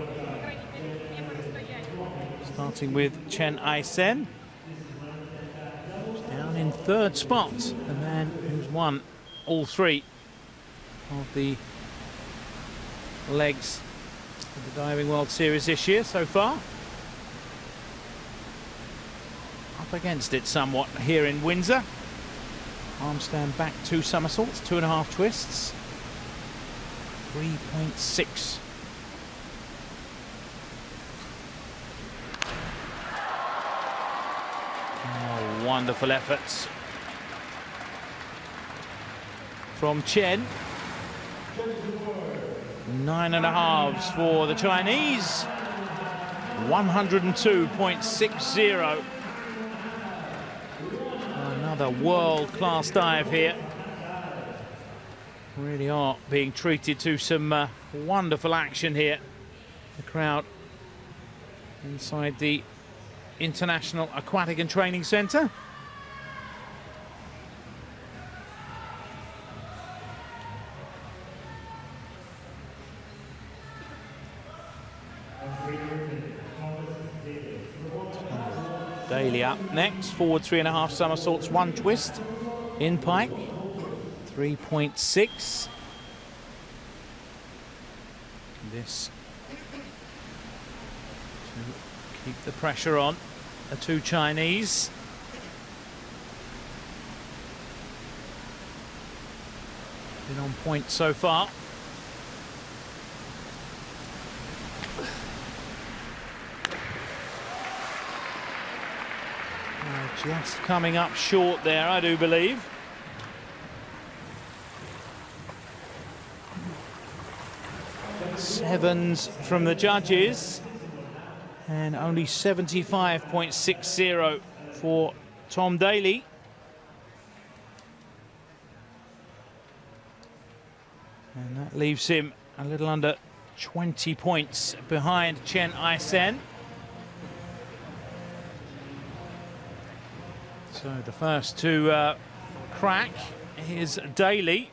Starting with Chen Ai-sen, down in 3rd spot, the man who's won all 3 of the legs the Diving World Series this year so far. Up against it somewhat here in Windsor. Arm stand back 2 somersaults, 2.5 twists. 3.6. Oh, wonderful efforts from Chen. 9.5 for the Chinese. 102.60. Another world-class dive here. Really are being treated to some wonderful action here. The crowd inside the International Aquatic and Training Centre. Daley up next, forward 3.5 somersaults, 1 twist in pike, 3.6. This to keep the pressure on the 2 Chinese. Been on point so far. Just coming up short there, I do believe. Sevens from the judges, and only 75.60 for Tom Daley. And that leaves him a little under 20 points behind Chen Ai-sen. So the first to crack is Daley.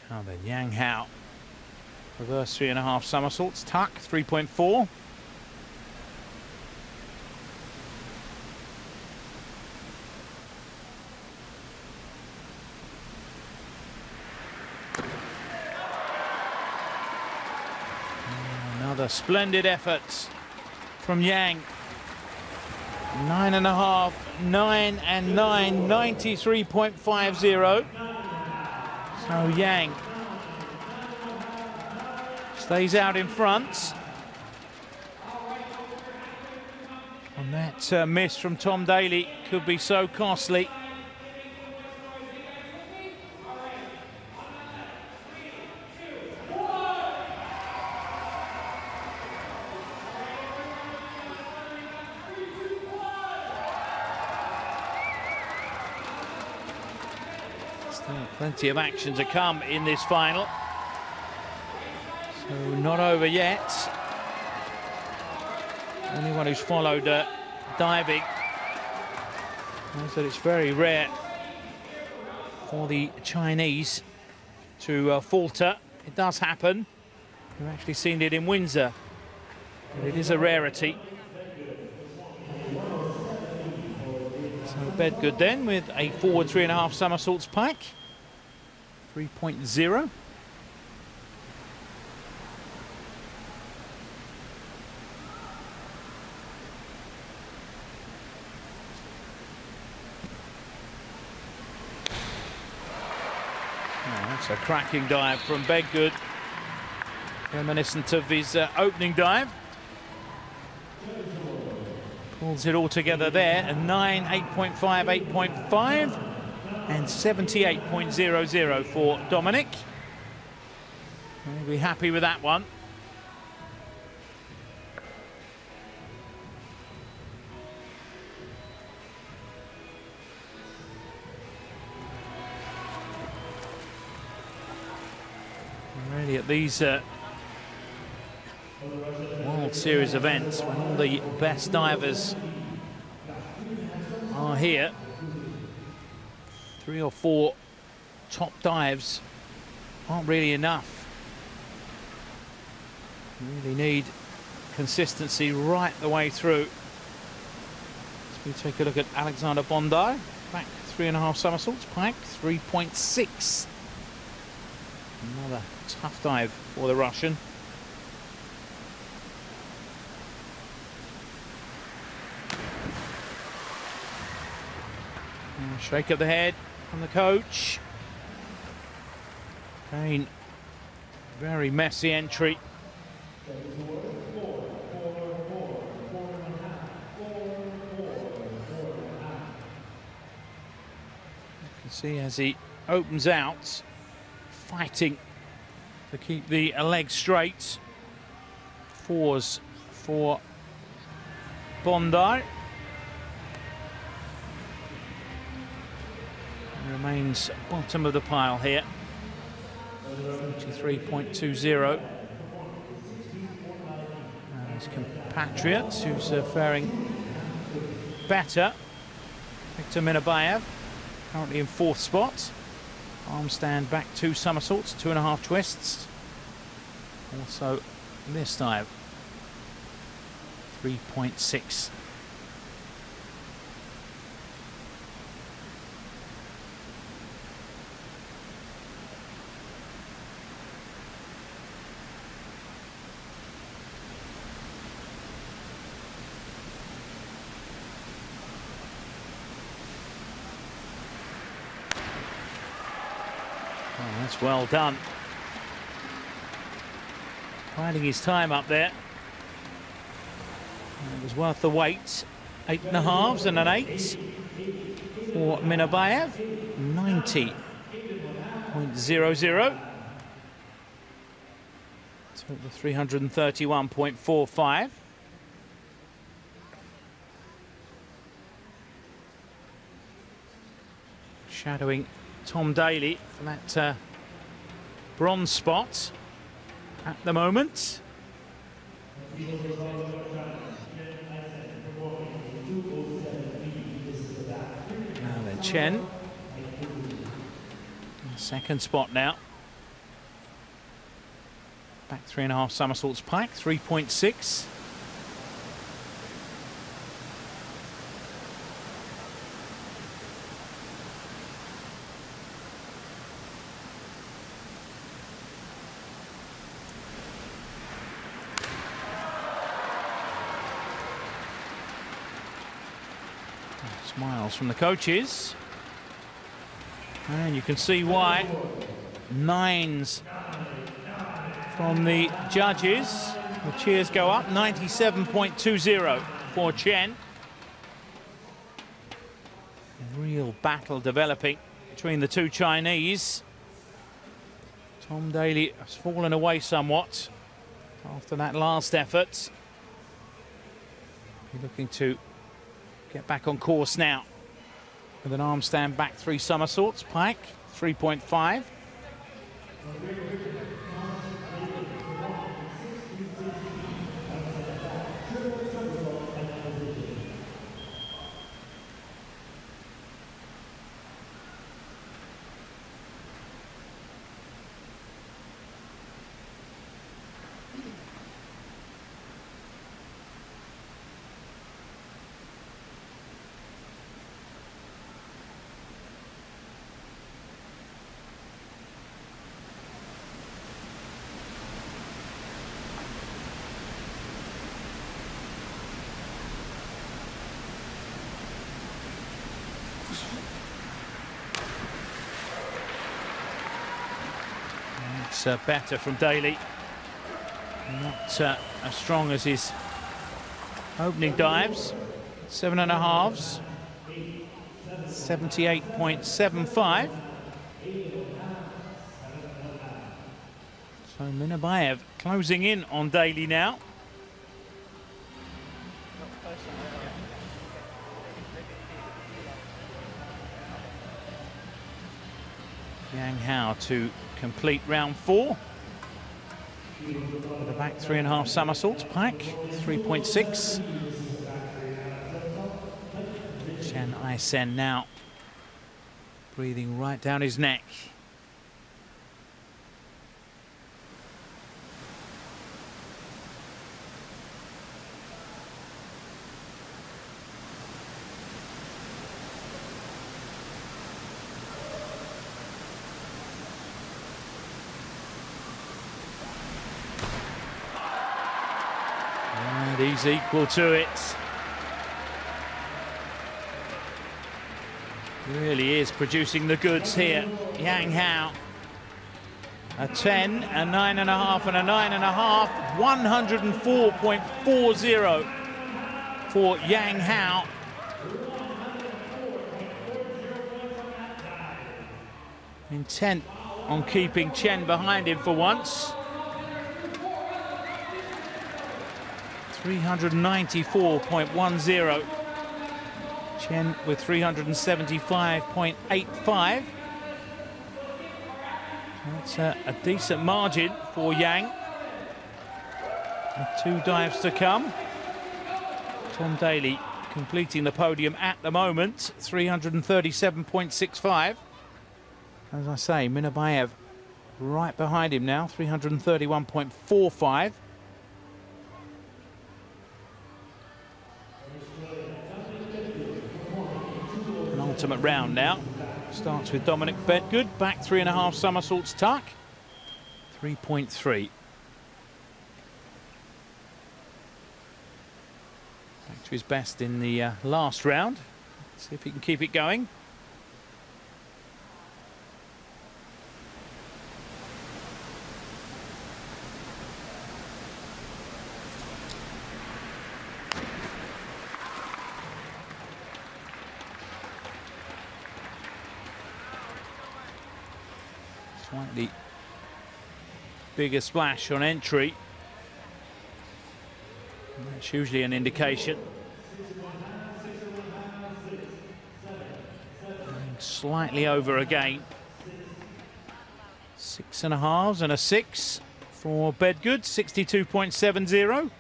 Now then, Yang Hao. Reverse 3.5 somersaults, tuck 3.4. Another splendid effort from Yang. 9.5, 9 and 9, 93.50. So Yang stays out in front. And that miss from Tom Daley could be so costly. Plenty of action to come in this final. So not over yet. Anyone who's followed diving knows that it's very rare for the Chinese to falter. It does happen. We've actually seen it in Windsor, but it is a rarity. So Bedgood then with a forward 3.5 somersaults pike. 3.0. That's a cracking dive from Bedgood, reminiscent of his opening dive. Pulls it all together there, a 9, 8.5, 8.5. And 78.00 for Dominic. We'll be happy with that one. Really at these World Series events, when all the best divers are here, 3 or 4 top dives aren't really enough. You really need consistency right the way through. We take a look at Alexander Bondi. Back 3.5 somersaults, pike 3.6. Another tough dive for the Russian. And shake of the head from the coach. Again, very messy entry. You can see as he opens out, fighting to keep the leg straight. Fours for Bondi. Remains bottom of the pile here. 43.20. His compatriot, who's faring better, Viktor Minabayev, currently in 4th spot. Arm stand back 2 somersaults, 2.5 twists. Also this dive, 3.6. Oh, that's well done. Finding his time up there. And it was worth the wait. 8.5s and an 8 for Minabayev. 90.00. Total 331.45. Shadowing Tom Daley for that bronze spot at the moment. Now then, Chen. Second spot now. Back 3.5 somersaults pike, 3.6. Smiles from the coaches, and you can see why. 9s from the judges. The cheers go up. 97.20 for Chen. A real battle developing between the two Chinese. Tom Daley has fallen away somewhat after that last effort. He's looking to get back on course now with an arm stand back 3 somersaults, pike 3.5. It's better from Daley. Not as strong as his opening dives. 7.5s. 78.75. So Minabayev closing in on Daley now. Yang Hao to complete round 4. With the back 3.5 somersaults, pike 3.6. Chen Aisen now breathing right down his neck. he's equal to it. Really is producing the goods here. Yang Hao. A 10, a 9.5, and a 9.5. 104.40 for Yang Hao. Intent on keeping Chen behind him for once. 394.10. Chen with 375.85. That's a decent margin for Yang. With 2 dives to come. Tom Daley completing the podium at the moment, 337.65. As I say, Minabayev right behind him now, 331.45. An ultimate round now. Starts with Dominic Bedgood, back 3.5 somersaults tuck, 3.3. Back to his best in the last round. Let's see if he can keep it going. Slightly bigger splash on entry. That's usually an indication. Slightly over again. 6.5s and a 6 for Bedgood, 62.70.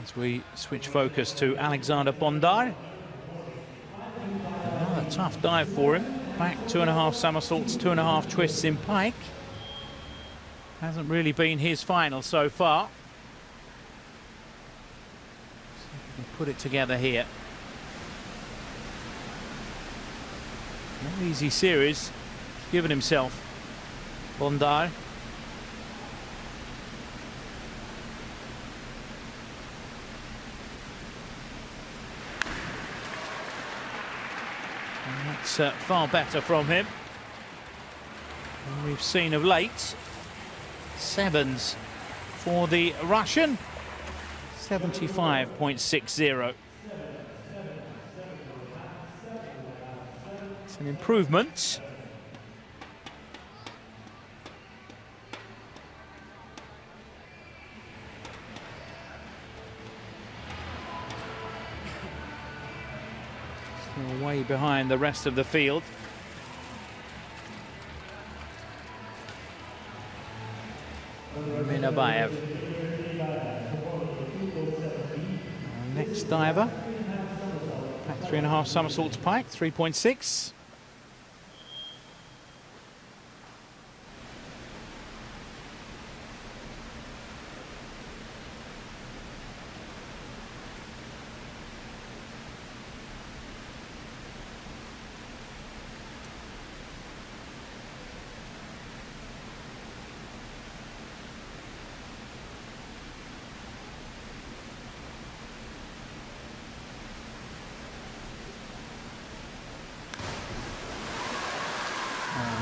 As we switch focus to Alexander Bondar. Another tough dive for him. Back 2.5 somersaults, 2.5 twists in pike. Hasn't really been his final so far. See if we can put it together here. No easy series. He's given himself. Bondar. That's far better from him than we've seen of late. 7s for the Russian, 75.60. It's an improvement. Still way behind the rest of the field. Minabayev. Next diver. Back 3.5 somersaults pike, 3.6.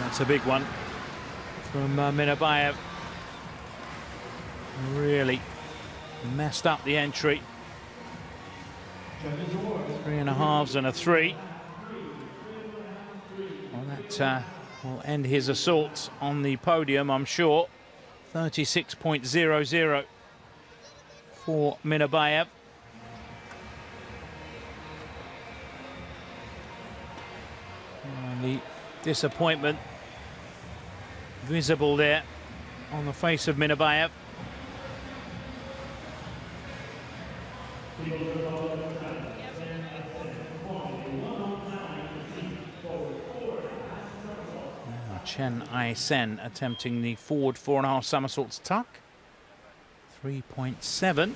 That's a big one from Minabayev. Really messed up the entry. 3.5s and a 3. Well, that will end his assault on the podium, I'm sure. 36.00 for Minabayev. And the disappointment visible there on the face of Minabayev. Chen Ai-sen attempting the forward 4.5 somersaults tuck. 3.7.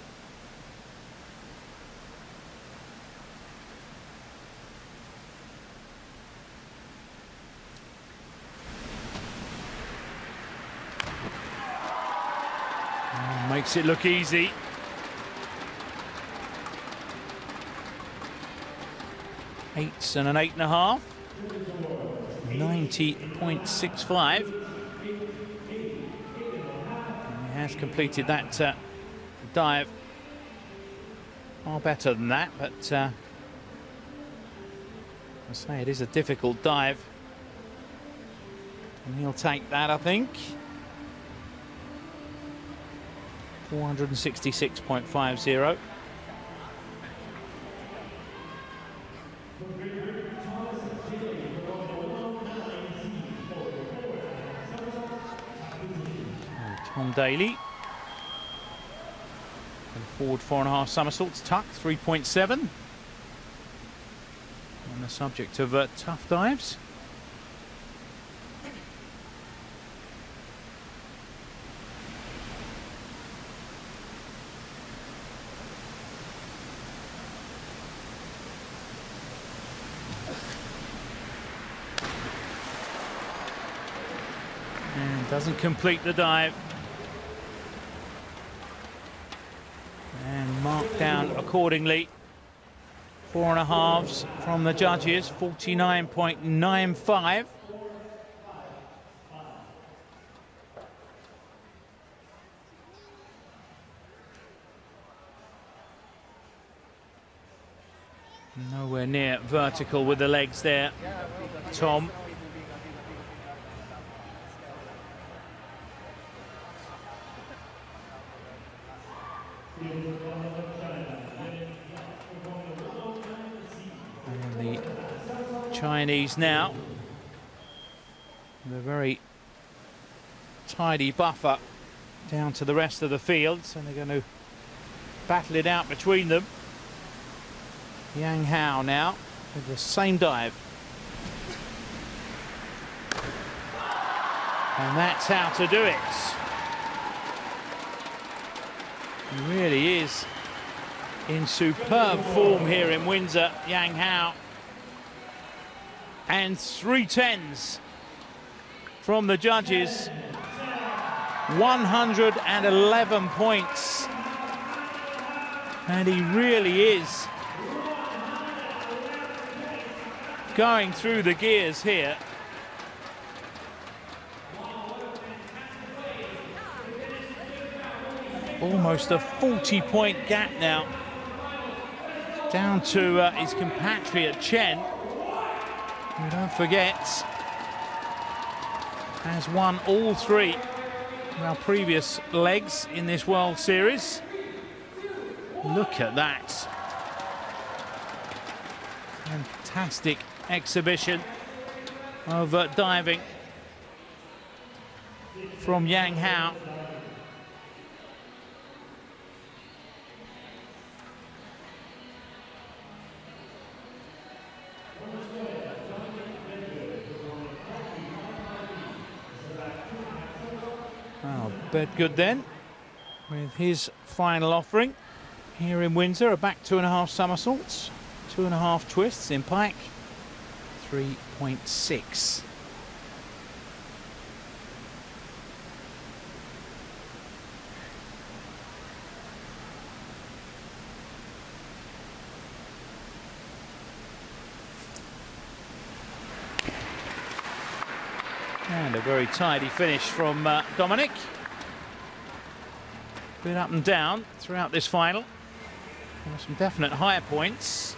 Makes it look easy. Eights and an 8.5. 90.65. He has completed that dive far better than that, but I say it is a difficult dive. And he'll take that, I think. 466.50. Tom Daley. And forward 4.5 somersaults, tuck 3.7. On the subject of tough dives. And doesn't complete the dive. And marked down accordingly. 4.5s from the judges, 49.95. Nowhere near vertical with the legs there, Tom. And the Chinese now, with a very tidy buffer down to the rest of the field, so they're going to battle it out between them. Yang Hao now with the same dive. And that's how to do it. He really is in superb form here in Windsor, Yang Hao. And 3 10s from the judges. 111 points. And he really is going through the gears here. Almost a 40-point gap now, down to his compatriot Chen, who, don't forget, has won all 3 of our previous legs in this World Series. Look at that. Fantastic exhibition of diving from Yang Hao. Well, Bedgood then, with his final offering here in Windsor, a back 2.5 somersaults, 2.5 twists in pike, 3.6. And a very tidy finish from Dominic. Been up and down throughout this final. There were some definite higher points.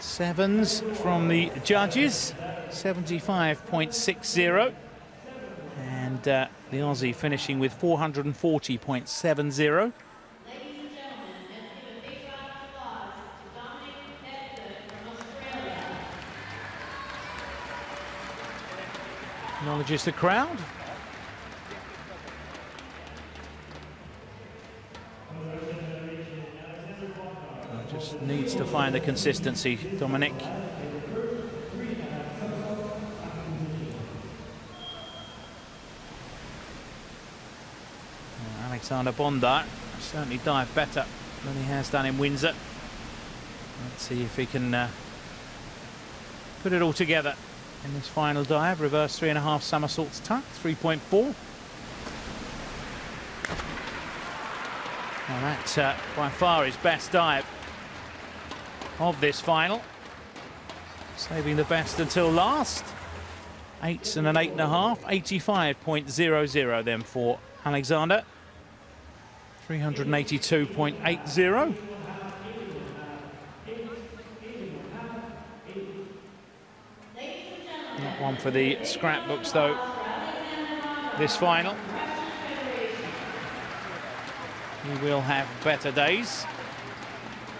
7s from the judges, 75.60. And the Aussie finishing with 440.70. Acknowledges the crowd. Just needs to find the consistency, Dominic. Alexander Bondar certainly dived better than he has done in Windsor. Let's see if he can put it all together in this final dive. Reverse 3.5 somersaults tuck, 3.4. Well, that by far his best dive of this final. Saving the best until last. 8 and an 8.5, 85.00 then for Alexander. 382.80. Not one for the scrapbooks though, this final. He will have better days,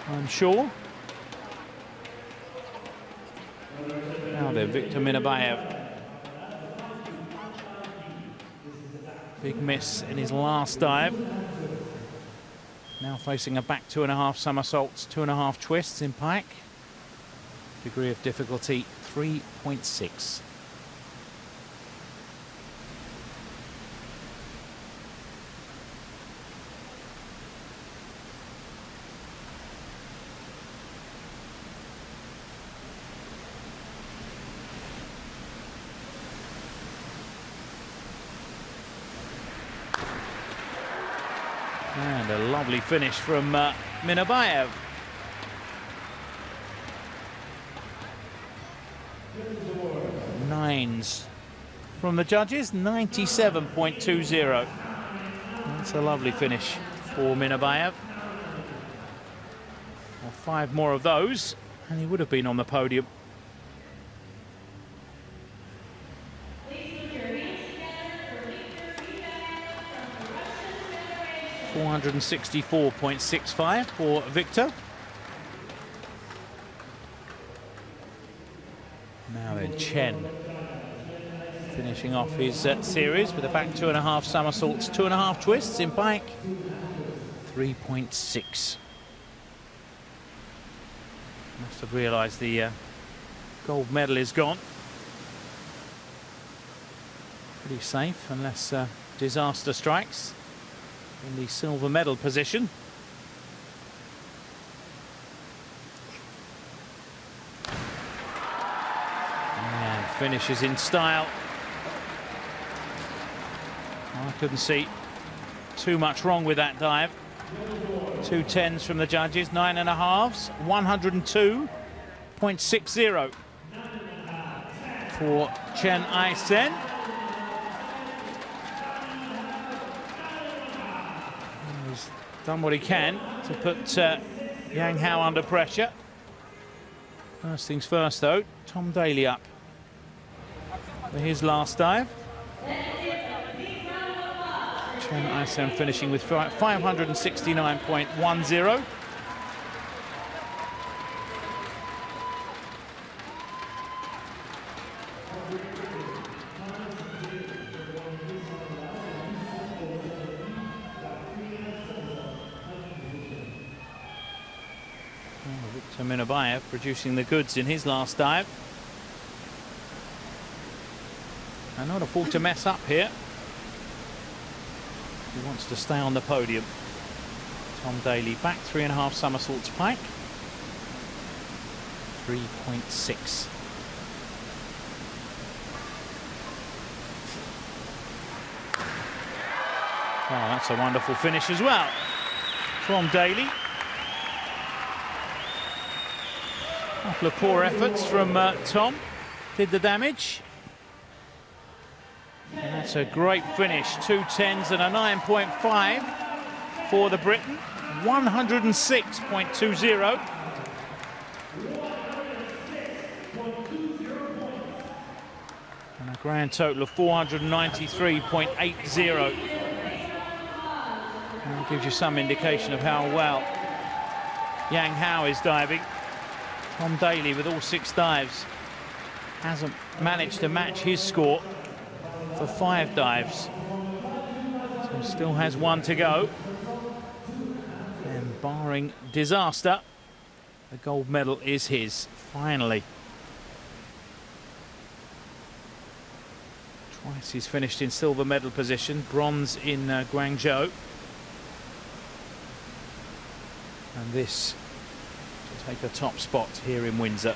I'm sure. Now then, Victor Minabayev. Big miss in his last dive. Now facing a back 2.5 somersaults, 2.5 twists in pike. Degree of difficulty 3.6. And a lovely finish from Minabayev. Nines from the judges, 97.20. That's a lovely finish for Minabayev. Well, 5 more of those, and he would have been on the podium. $464.65 for Victor. Now then, Chen finishing off his series with a back 2.5 somersaults, 2.5 twists in pike. 3.6. Must have realised the gold medal is gone. Pretty safe unless disaster strikes in the silver medal position. And finishes in style. I couldn't see too much wrong with that dive. 2 10s from the judges, 9.5s, 102.60 for Chen Ai-sen. He's done what he can to put Yang Hao under pressure. First things first though, Tom Daley up for his last dive. Chen Ai-sen finishing with 569.10. Victor Minabayev producing the goods in his last dive. And not a fault to mess up here. He wants to stay on the podium. Tom Daley back 3.5 somersaults pike. 3.6. Oh, that's a wonderful finish as well from Daley. Couple of poor efforts from Tom did the damage. And that's a great finish. 2 10s and a 9.5 for the Briton. 106.20. And a grand total of 493.80. And that gives you some indication of how well Yang Hao is diving. Tom Daley, with all 6 dives, hasn't managed to match his score for 5 dives. So still has 1 to go. And barring disaster, the gold medal is his, finally. Twice he's finished in silver medal position, bronze in Guangzhou. And this to take a top spot here in Windsor.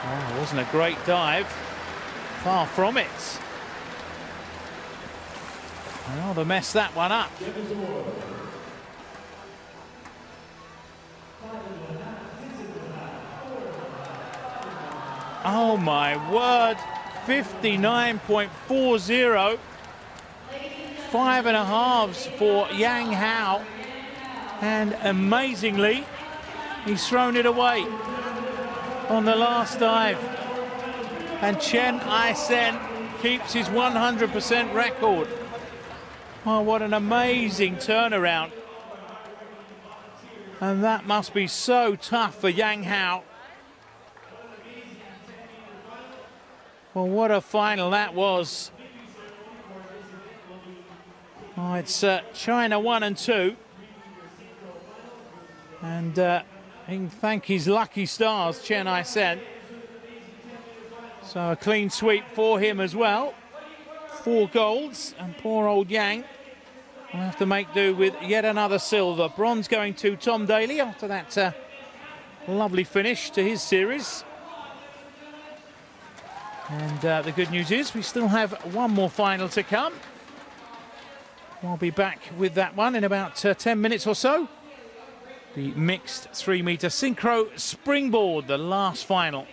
Oh, it wasn't a great dive. Far from it. Well, they messed that one up. Oh my word, 59.40. 5.5s for Yang Hao. And amazingly, he's thrown it away on the last dive. And Chen Ai-sen keeps his 100% record. Oh, what an amazing turnaround. And that must be so tough for Yang Hao. Well, what a final that was. Oh, it's China 1 and 2. And he can thank his lucky stars, Chen Ai-sen. So a clean sweep for him as well. 4 golds, and poor old Yang will have to make do with yet another silver. Bronze going to Tom Daley after that lovely finish to his series. And the good news is we still have one more final to come. I'll be back with that one in about 10 minutes or so. The mixed 3-meter synchro springboard, the last final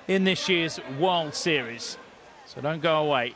in this year's World Series. So don't go away.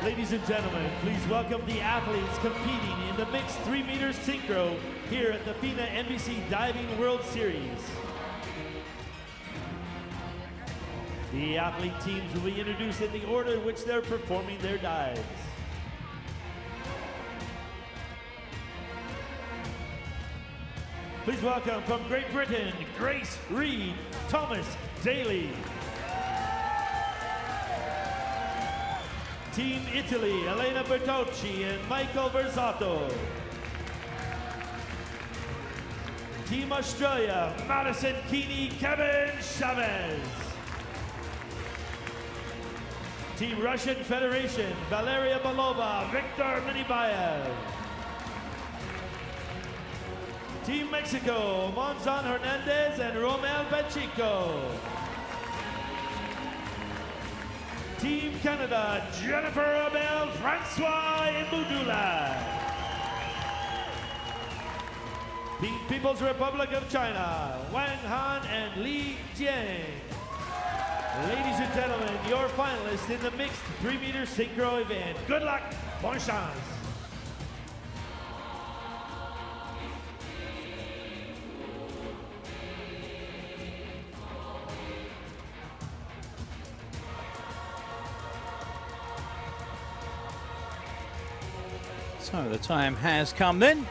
Ladies and gentlemen, please welcome the athletes competing in the mixed 3-meter synchro here at the Fina Diving World Series. The athlete teams will be introduced in the order in which they're performing their dives. Please welcome from Great Britain, Grace Reed, Thomas Daley. Team Italy, Elena Bertocci and Michael Versato. Team Australia, Madison Keeney, Kevin Chavez. Team Russian Federation, Valeria Belova, Victor Minibayev. Team Mexico, Monzon Hernandez and Romel Pacheco. Team Canada, Jennifer Abel, Francois Mbudula. Team People's Republic of China, Wang Han and Li Jiang. Ladies and gentlemen, your finalists in the mixed 3-meter synchro event. Good luck, bonne chance. So the time has come then.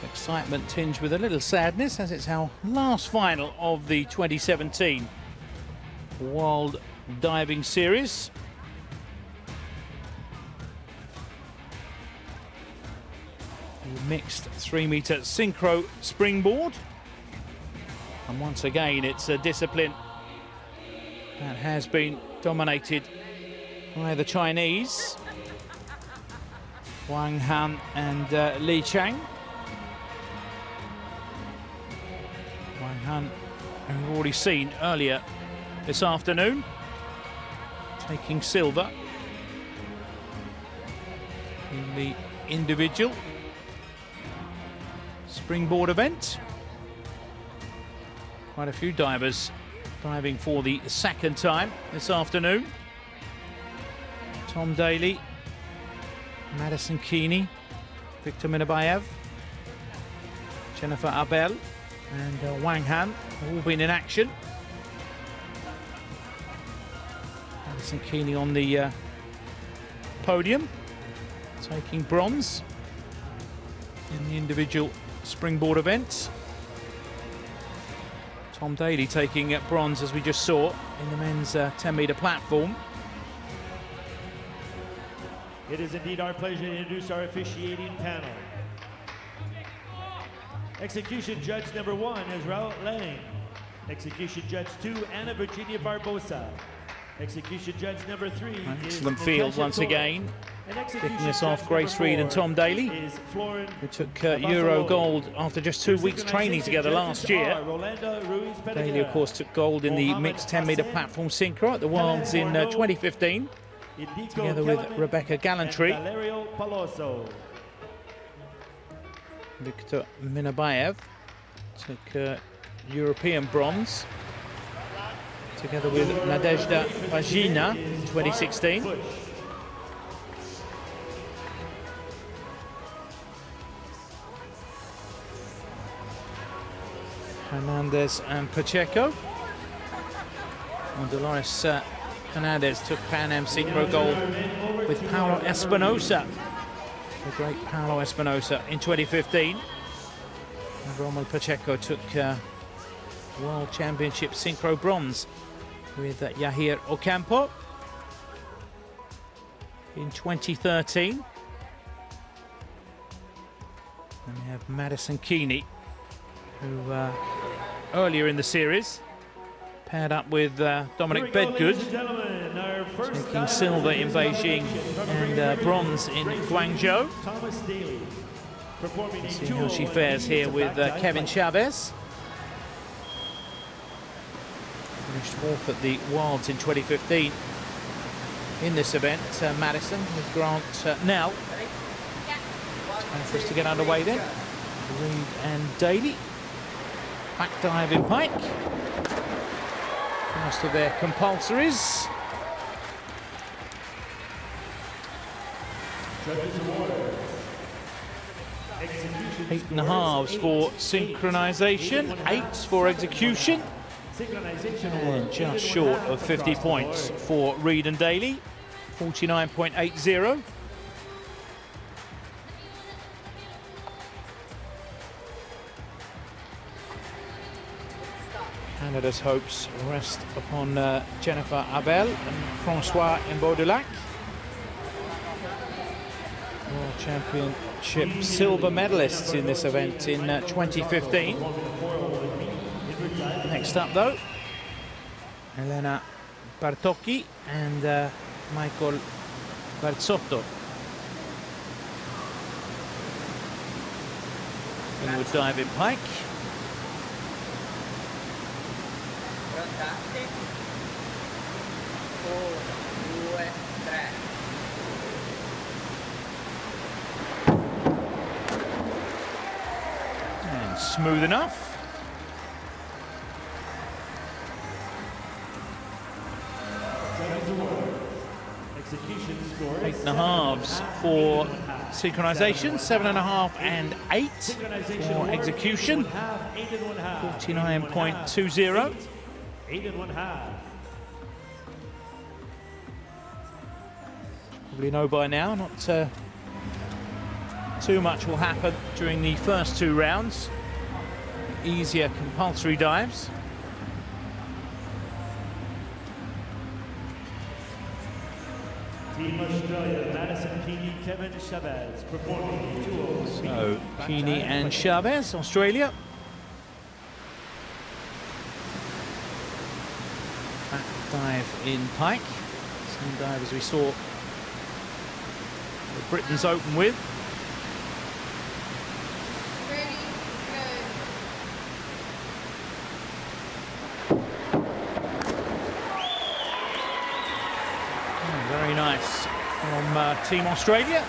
Excitement tinged with a little sadness as it's our last final of the 2017 World Diving Series. The mixed 3-meter synchro springboard. And once again, it's a discipline that has been dominated by the Chinese, Wang Han and Li Chang. Wang Han, who we've already seen earlier this afternoon, taking silver in the individual springboard event. Quite a few divers diving for the second time this afternoon. Tom Daley, Madison Keeney, Victor Minibayev, Jennifer Abel and Wang Han have all been in action. Madison Keeney on the podium, taking bronze in the individual springboard events. Tom Daley taking bronze, as we just saw, in the men's 10-meter platform. It is indeed our pleasure to introduce our officiating panel. Execution Judge number 1 is Raul Lang. Execution Judge 2, Anna Virginia Barbosa. Execution Judge number 3 is excellent field once again. Kicking us off, Grace Reed and Tom Daley, who took Euro gold after just 2 weeks training together last year. Daley, of course, took gold in the mixed 10-meter platform synchro at the Worlds in 2015, together with Rebecca Gallantry. Victor Minibayev took European bronze, together with Nadezhda Bajina in 2016. Hernandez and Pacheco. And Dolores Hernandez took Pan Am Synchro gold with Paulo Espinosa, the great Paulo Espinosa, in 2015. And Romuald Pacheco took World Championship Synchro bronze with Yahir Ocampo in 2013. And we have Madison Keeney, who earlier in the series paired up with Dominic Bedgood, taking silver in Beijing and bronze in Guangzhou. Let's see how she fares here with Kevin Chavez. Finished 4th at the Worlds in 2015 in this event. Madison with Grant now. Time for us to get underway then. Reed and Daley. Back dive in pike. First of their compulsories. 8.5s for synchronization, 8s for execution, and just short of 50 points for Reed and Daley, 49.80. Canada's hopes rest upon Jennifer Abel and Francois Mbaudelac. World Championship silver medalists in this event in 2015. Next up though, Elena Bartocchi and Michael Barzotto. Inward dive in pike. And smooth enough. Execution scores 8.5s for synchronization, 7.5 and 8 for execution, 49.20. 8 1/2. Probably know by now, not too much will happen during the first 2 rounds. Easier compulsory dives. Team Australia, Madison Keeney, Kevin Chavez performing 2 So Keeney and Chavez, Australia. Back dive in pike. Same dive as we saw the Britons open with. Ready, Oh, very nice from Team Australia.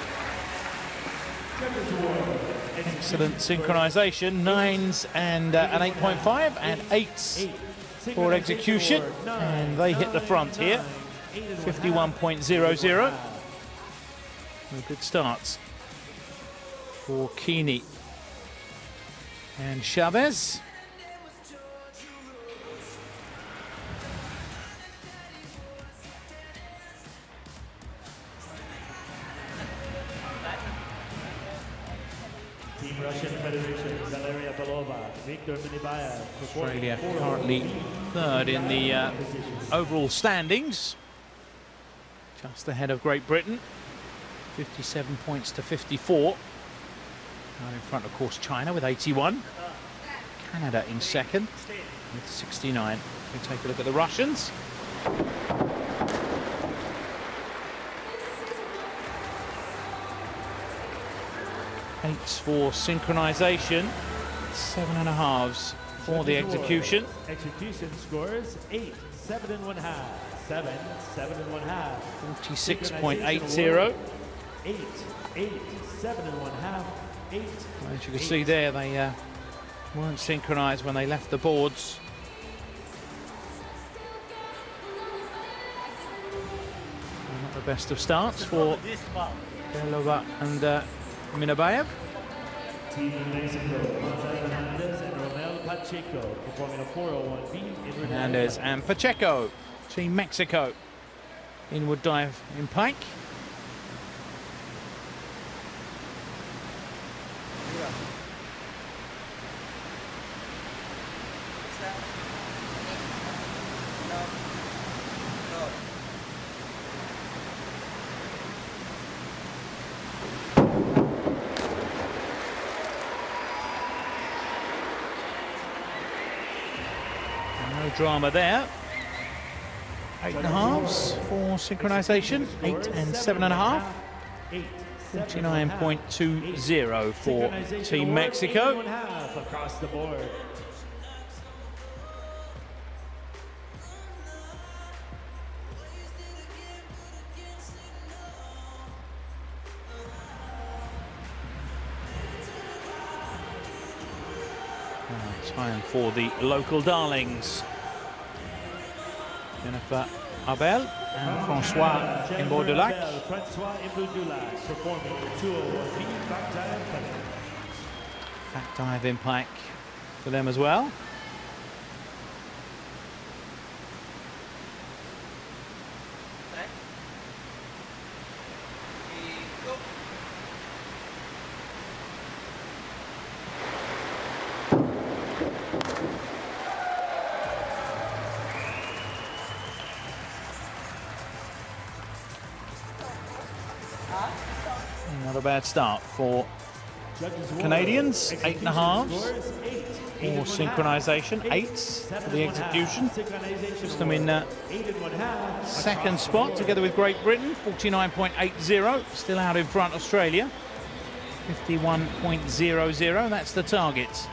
Excellent synchronization, 9s and an 8.5 and 8s for execution, and they hit the front here, 51.00. Good starts for Keeney and Chavez. Team Russian Federation, Valeria Belova, Viktor Minibayev. Australia currently 3rd in the overall standings, just ahead of Great Britain, 57 points to 54. Out in front, of course, China with 81. Canada in 2nd with 69. We take a look at the Russians. Eights for synchronization, 7.5s for the execution. Execution scores 8, 7 1/2, 7, 7 1/2. 46.80. 8, 8, 7 1/2, 8. As you can see there, they weren't synchronized when they left the boards. Not the best of starts for Belova and Minabayev. Team Mexico, Hernandez and Romel Pacheco performing a 401B inward Hernandez and Pacheco, Team Mexico. Inward dive in pike. No drama there. 8.5s for synchronization, 8 and 7.5. 49.20 for Team Mexico. 1/2 across the board. Time for the local darlings. Jennifer Abel and Francois in Bordeaux-Lac. Francois Imboudulac performing the 201 back dive penalty. Back dive impact for them as well. Not a bad start for Canadians. 8.5s for synchronization, 8s for the execution. Puts them in second spot together with Great Britain, 49.80. Still out in front, Australia, 51.00. That's the target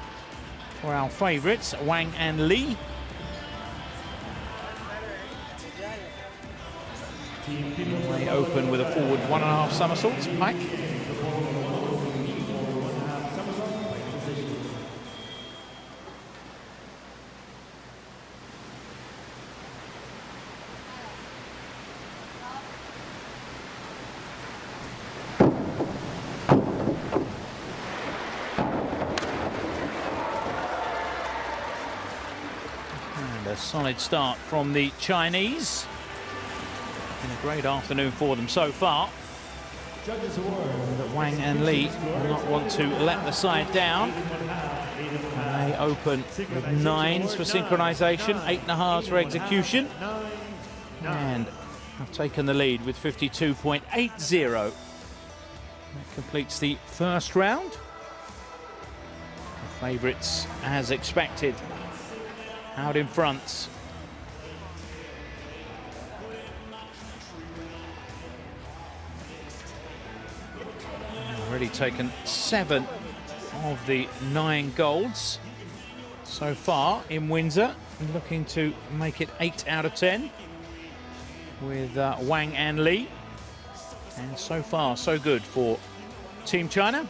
for our favourites, Wang and Lee. They open with a forward 1.5 somersaults, Pike. And a solid start from the Chinese. Been a great afternoon for them so far. But Wang and Lee will not want to let the side down. And they open with 9s for synchronization, 8.5s for execution, and have taken the lead with 52.80. That completes the first round. The favourites, as expected, out in front. Already taken 7 of the 9 golds so far in Windsor, looking to make it 8 out of 10 with Wang and Lee. And so far, so good for Team China.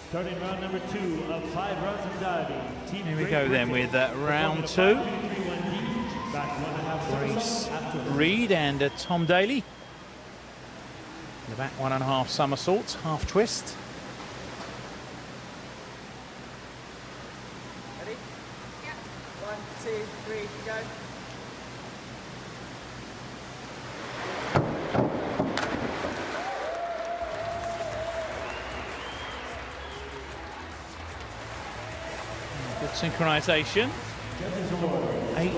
Starting round number 2 of 5 rounds of diving. Team Here we go then with round 2. Grace Reed and Tom Daley. The back 1.5 somersaults, half twist. Ready? Yeah. 1, 2, 3, go. Good synchronization. 8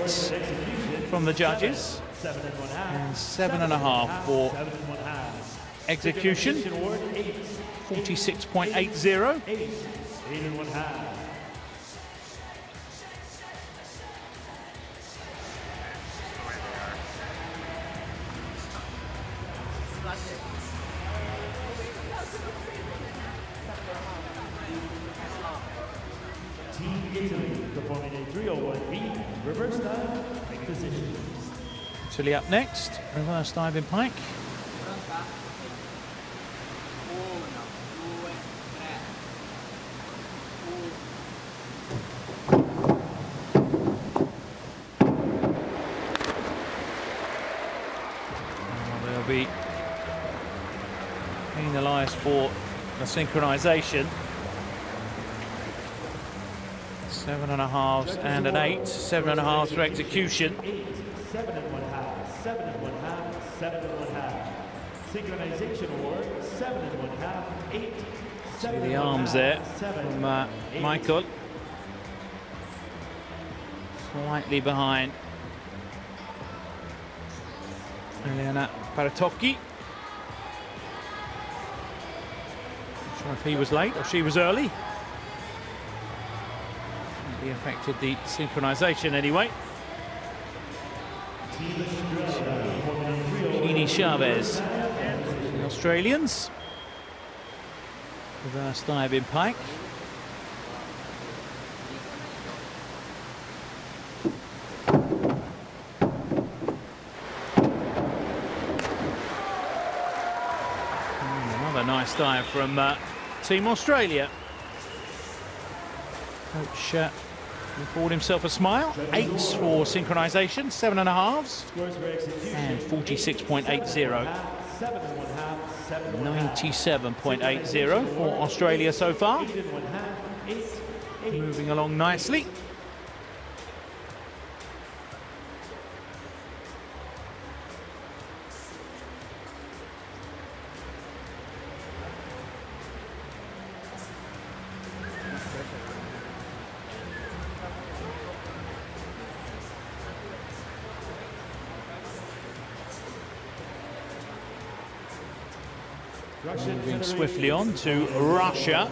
from the judges and 7.5 for execution. 46.80. Team Italy performing a 301B reverse dive, make position. Italy up next, reverse diving pike. They'll be penalised for the synchronisation. 7.5s and an 8, 7.5s for execution. 7 1/2, 7 1/2, 7 1/2. Synchronization award, 7 1/2, 8. See the arms there from Michael. Slightly behind Elena Paratocchi. Not sure if he was late or she was early. He affected the synchronization anyway. Kini Chavez, the Australians. Reverse dive in pike. Nice dive from Team Australia. Coach afforded himself a smile. 8s for synchronization, 7.5s, and 46.80. 97.80 for Australia so far. Moving along nicely. Moving swiftly on to Russia.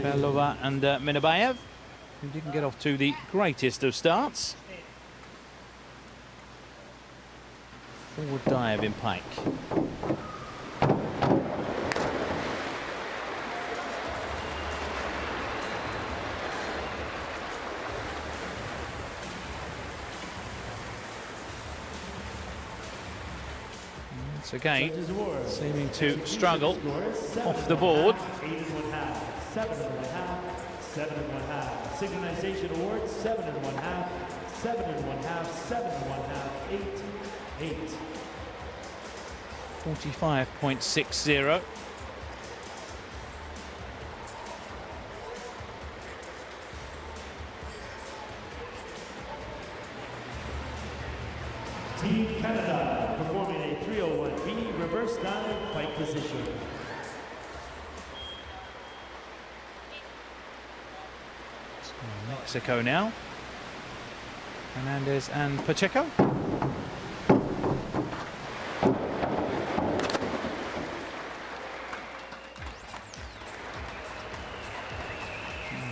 Belova and Minabayev, who didn't get off to the greatest of starts. Forward dive in pike. Once again, seeming to struggle off the board. 7.5. Synchronization award, 7.5. 7.5. 7.5. 8. 45.60. Team Canada performing a 301B reverse dive pike position. Mexico now. Hernandez and Pacheco.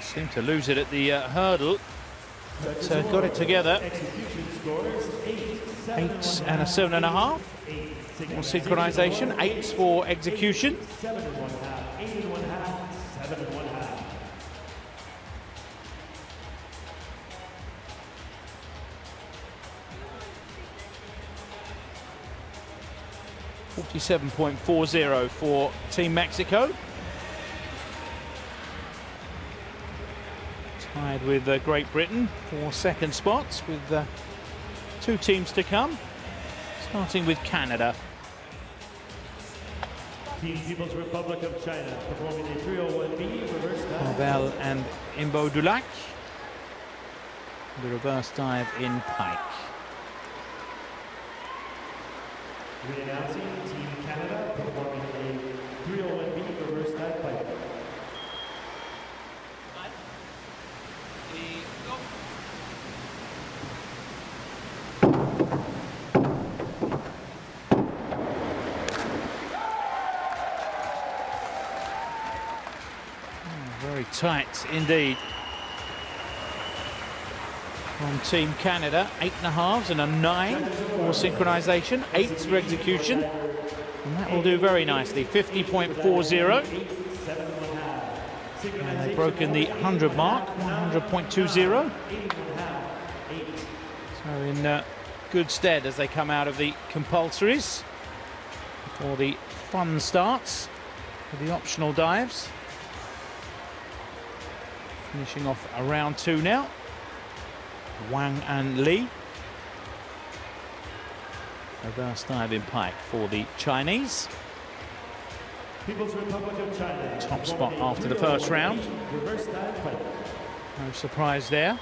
Seemed to lose it at the hurdle, but got it together. 8s and a 7.5 for synchronization, 8s for execution. 47.40 for Team Mexico. Tied with Great Britain for second spots, with 2 teams to come, starting with Canada. Team People's Republic of China performing a 301B reverse dive. Pavel and Imbo Dulac. The reverse dive in pike. Re-announcing Team Canada performing a 301B reverse dive pike. Very tight indeed from Team Canada. 8.5s and a 9 for synchronization, 8s for execution, and that will do very nicely. 50.40, and they've broken the 100 mark, 100.20. So in good stead as they come out of the compulsories before the fun starts with the optional dives. Finishing off round 2 now. Wang and Li. Reverse dive in pike for the Chinese. People's Republic of China. Top spot after the first round. Reverse dive pike. No surprise there.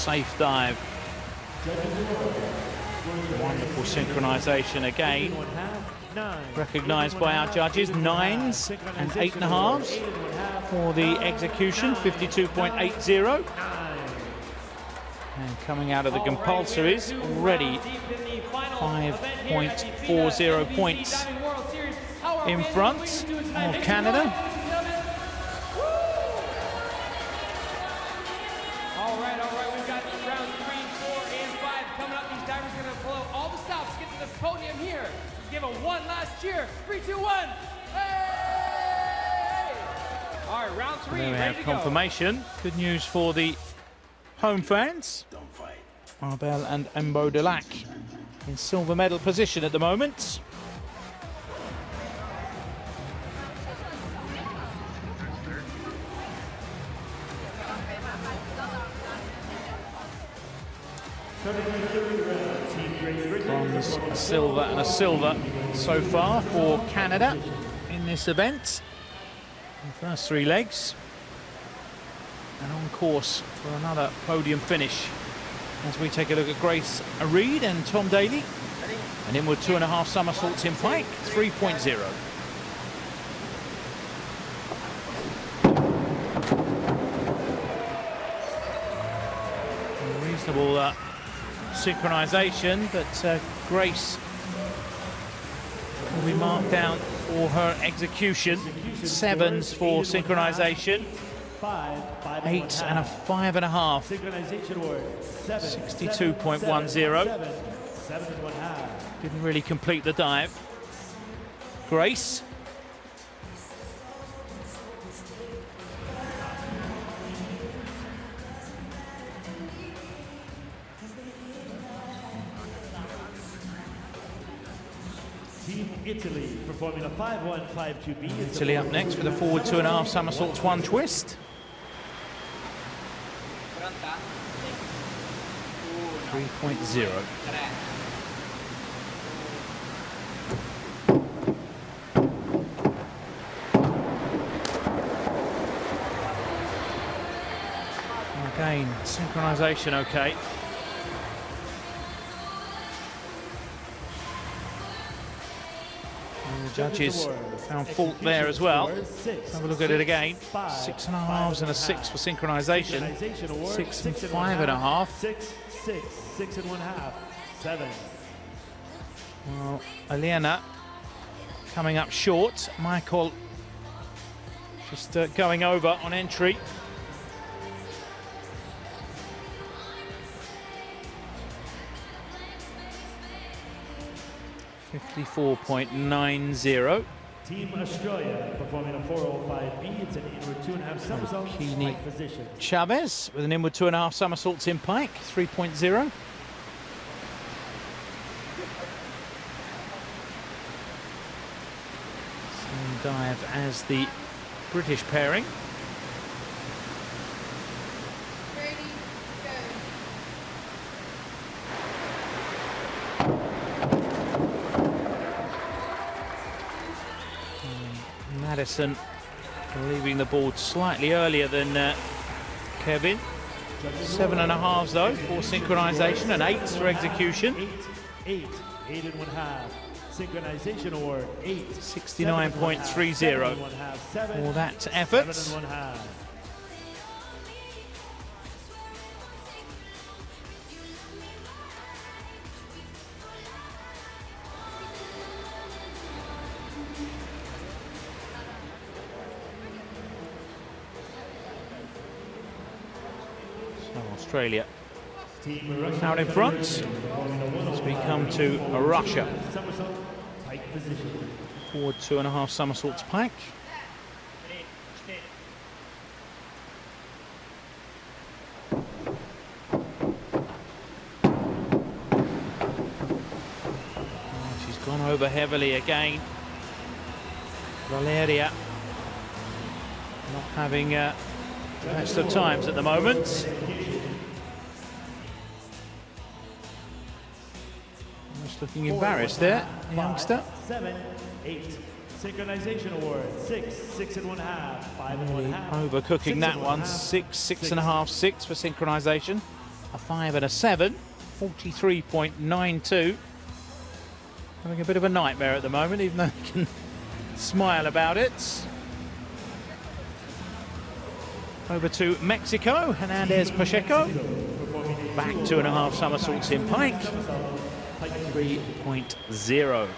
Safe dive. Wonderful synchronization again. Recognised by our judges. 9s and 8.5s for the execution. 52.80. And coming out of the compulsories already 5.40 points in front of Canada. All right, we've got round 3 last cheer. 3, 2, 1. Hey! All right, round 3. There we ready have to confirmation. Good news for the home fans. Arbel and Embo Delac in silver medal position at the moment. Bronze, a silver and a silver so far for Canada in this event. The first 3 legs. And on course for another podium finish as we take a look at Grace Reed and Tom Daley. An inward 2.5 somersaults in pike, 3.0. Reasonable synchronization, but Grace will be marked down for her execution. 7s for synchronization. 8 and a 5.5. 62.10. Didn't really complete the dive. Grace. Team Italy performing a 5-1-5-2B. Italy up next with a forward 2.5 somersaults, 1 twist. 3.0. Again, synchronization okay. And the judges found fault there as well. Let's have a look at it again. 6.5s and a 6 for synchronization. 6 and 5.5. 6, 6.5, 7. Well, Aliena coming up short. Michael just going over on entry. .90. Team Australia performing a 405B. It's an inward 2.5 somersaults, Kini pike position. Chavez with an inward 2.5 somersaults in pike, 3.0. Same dive as the British pairing. Ready, go. Madison leaving the board slightly earlier than Kevin. 7.5s though for synchronization and 8s for execution. 8 8.5. Synchronization award 8. 69.30 for that effort. 7.5. Australia out in front as we come to Russia. Forward 2.5 somersaults pike. Oh, she's gone over heavily again. Valeria not having best of times at the moment. Just looking embarrassed there, the youngster. 7, 8. Synchronization award 6, 6.5, 5.5. Overcooking that one. 6, 6.5, 6 for synchronization. A 5 and a 7. 43.92. Having a bit of a nightmare at the moment, even though they can smile about it. Over to Mexico, Hernandez Pacheco. Back 2.5 somersaults in pike. 3.0.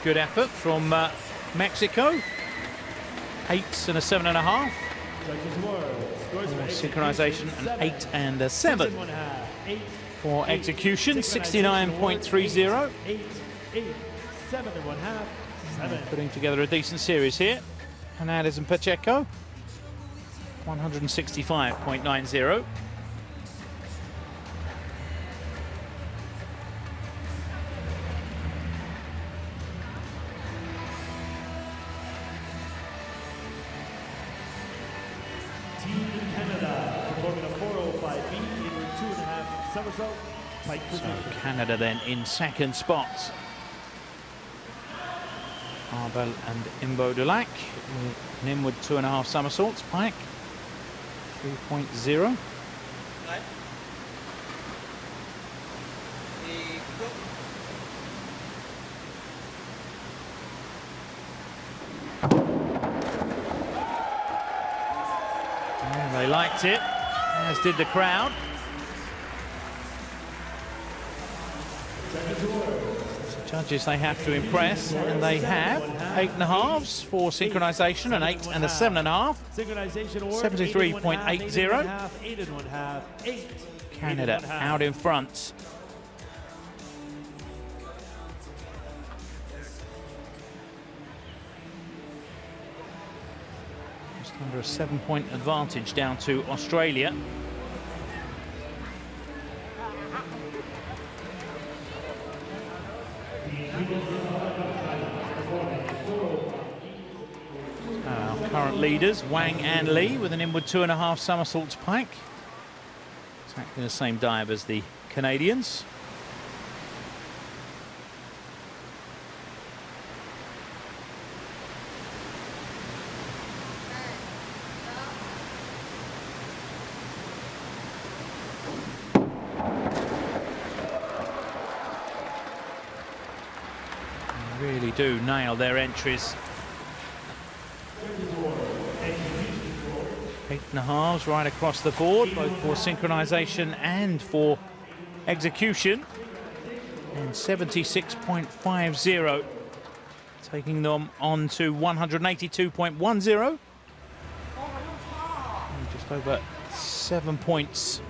Good effort from Mexico. 8s and a 7.5. Synchronization, an 8 and a 7. For execution, 69.30. 7.5. Putting together a decent series here. Hernandez and Pacheco, 165.90. Team Canada performing a 405B inward 2.5 somersault. Tight So position. Canada then in second spot. Arbel and Imbo Dulac, an inward 2.5 somersaults. Pike, 3.0. Yeah, they liked it, as did the crowd. Judges, they have to impress, and they have. 8.5s for synchronization, an 8 and a 7.5. Synchronization award. 73.80. 8.5. 8. Canada out in front. Just under a 7-point advantage down to Australia. Our current leaders, Wang and Lee, with an inward 2.5 somersaults. Pike. Exactly the same dive as the Canadians. They really do nail their entries. 8.5s right across the board, both for synchronization and for execution. And 76.50, taking them on to 182.10. Just over 7 points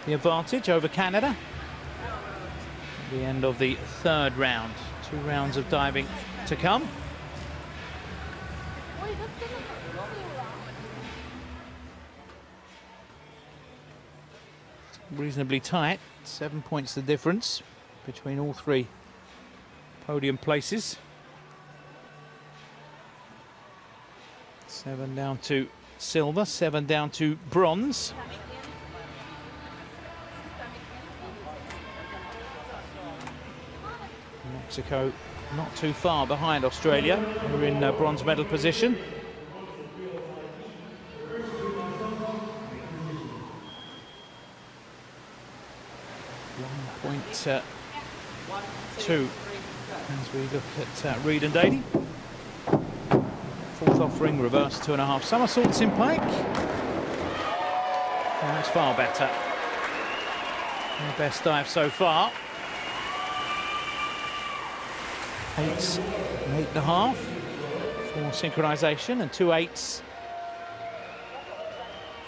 the advantage over Canada. At the end of the third round. 2 rounds of diving to come. Reasonably tight, 7 points the difference between all 3 podium places. 7 down to silver, 7 down to bronze. Mexico not too far behind Australia, who are in bronze medal position. Two as we look at Reed and Daley. 4th offering, reverse 2.5 somersaults in Pike. That's far better. Their best dive so far. 8s and 8.5 for synchronization, and 2 8s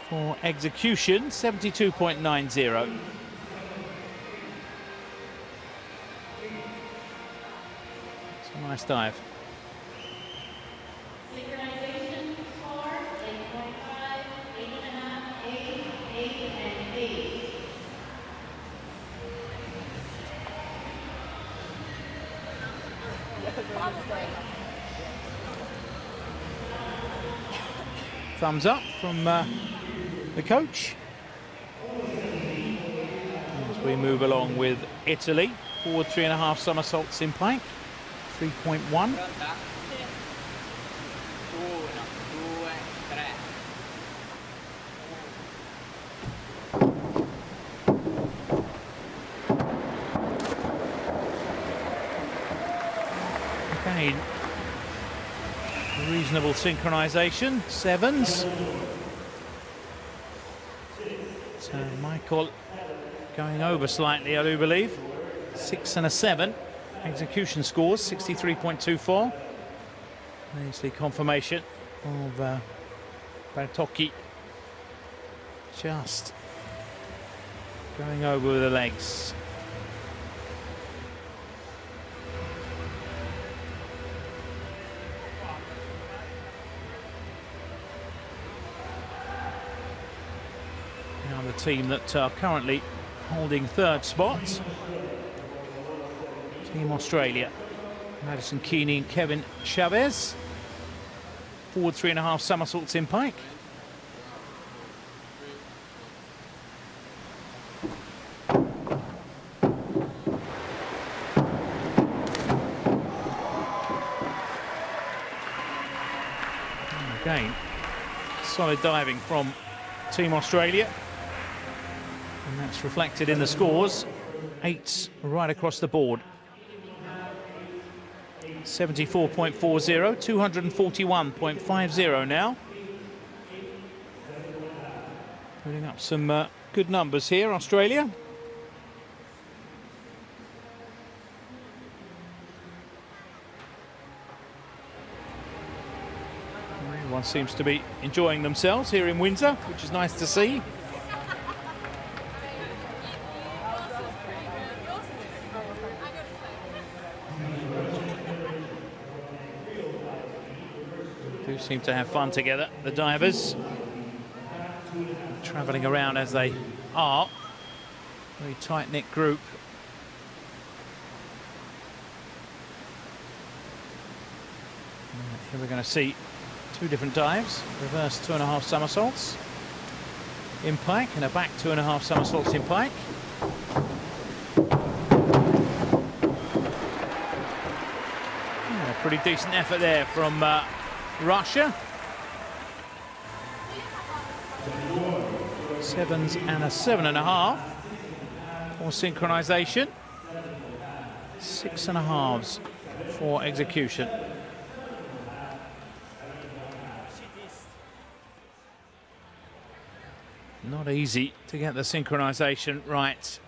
for execution. 72.90. Nice dive. Synchronization score 8.5, 8.5, 8, 8, and 8. Thumbs up from the coach. As we move along with Italy, forward 3.5 somersaults in Pike. 3.1. Okay, reasonable synchronization, 7s. So Michael going over slightly, I do believe. 6 and a 7. execution scores, 63.24. There's the confirmation of Bartoki just going over with the legs. Now the team that are currently holding third spot, Team Australia. Madison Keeney and Kevin Chavez. Forward 3.5 somersaults in pike. And again, solid diving from Team Australia. And that's reflected in the scores. 8s right across the board. 74.40, 241.50 now. Putting up some good numbers here, Australia. Everyone seems to be enjoying themselves here in Windsor, which is nice to see. Seem to have fun together, the divers, travelling around as they are. Very tight-knit group. Here we're going to see two different dives. Reverse 2.5 somersaults in pike and a back 2.5 somersaults in pike. Yeah, pretty decent effort there from Russia. 7s and a 7.5 for synchronization. 6.5s for execution. Not easy to get the synchronization right.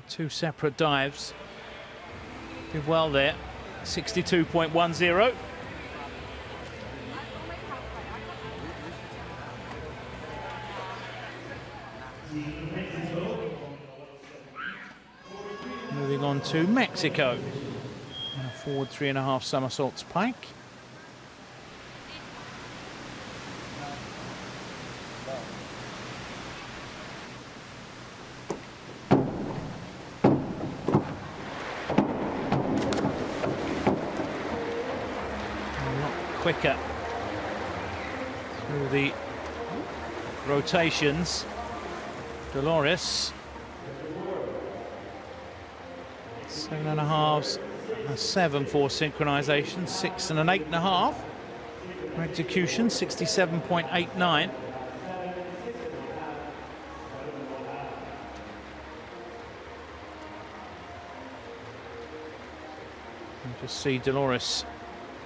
Two separate dives. Did well there. 62.10. Moving on to Mexico. And a forward 3.5 somersaults pike. A lot quicker through the rotations. Dolores. 7.5s, a 7 for synchronization, 6 and an 8.5 for execution, 67.89. You just see Dolores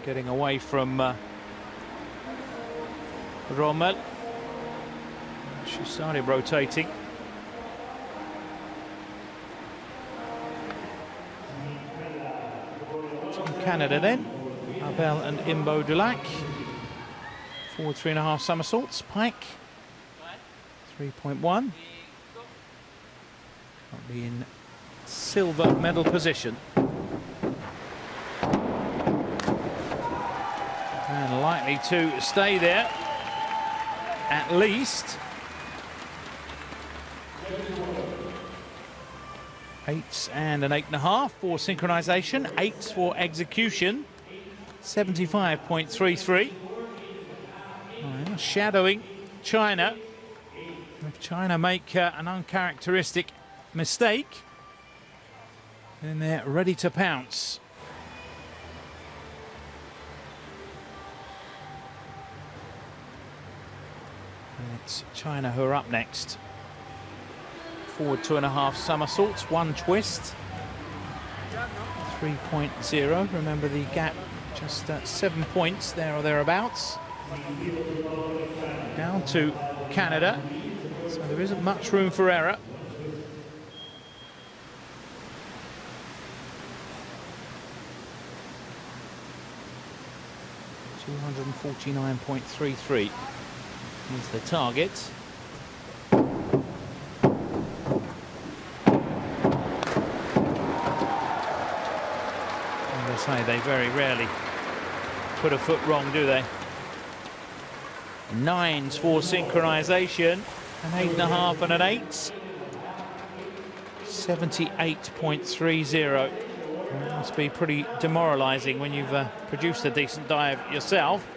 getting away from Rommel. She started rotating. Canada then, Abel and Imbo Dulac. Forward 3.5 somersaults, pike, 3.1. Currently in silver medal position. And likely to stay there, at least. 8s and an 8.5 for synchronization, 8s for execution, 75.33. Shadowing China. If China make an uncharacteristic mistake, then they're ready to pounce. And it's China who are up next. Forward 2.5 somersaults, 1 twist, 3.0. Remember the gap, just 7 points there or thereabouts. Down to Canada, so there isn't much room for error. 249.33 is the target. As I say, they very rarely put a foot wrong, do they? 9s for synchronization, an 8.5 and an 8. 78.30. It must be pretty demoralizing when you've produced a decent dive yourself.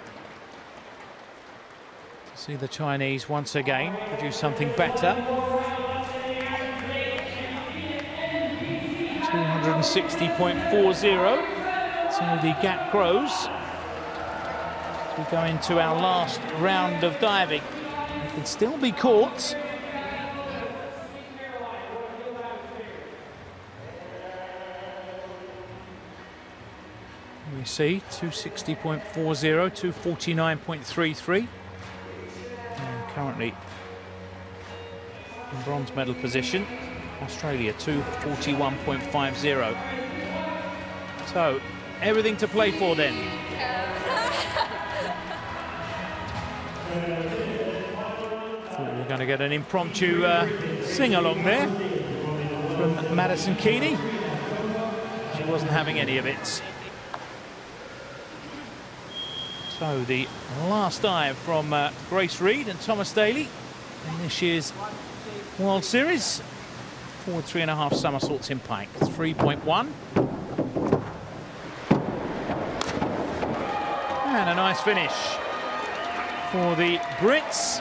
To see the Chinese once again produce something better. 260.40. So the gap grows as we go into our last round of diving. It can still be caught. We see 260.40, 249.33. Currently in bronze medal position. Australia 241.50. So everything to play for then. Thought we were going to get an impromptu sing-along there from Madison Keeney. She wasn't having any of it. So the last dive from Grace Reed and Thomas Daley in this year's World Series. Forward 3.5 somersaults in pike, 3.1. And a nice finish for the Brits.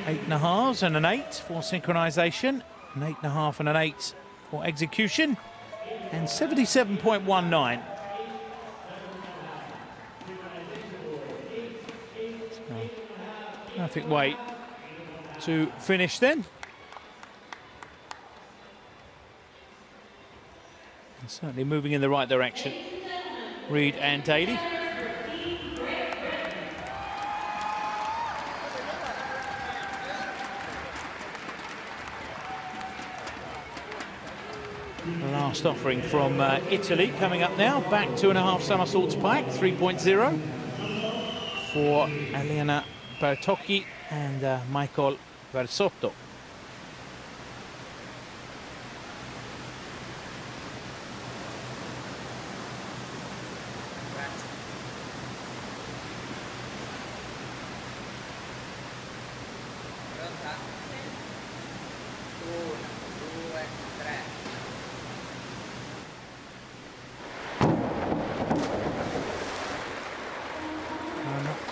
Eight and a halves and an 8 for synchronization, an 8.5 and an 8 for execution, and 77.19. So, perfect way to finish then. And certainly moving in the right direction, Reed and Daley. The last offering from Italy coming up now. Back 2.5 somersaults pike, 3.0 for Elena Bertocchi and Michael Versotto.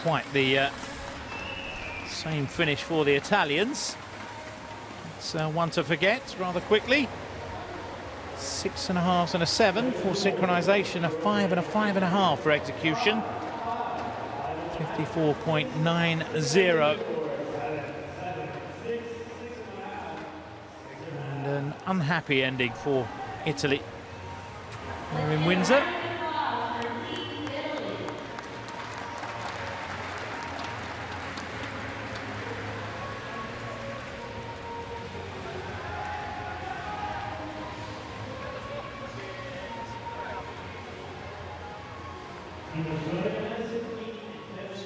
Quite the same finish for the Italians. It's one to forget rather quickly. 6.5 and a 7 for synchronization, a 5 and a 5.5 for execution. 54.90. And an unhappy ending for Italy. We're in Windsor.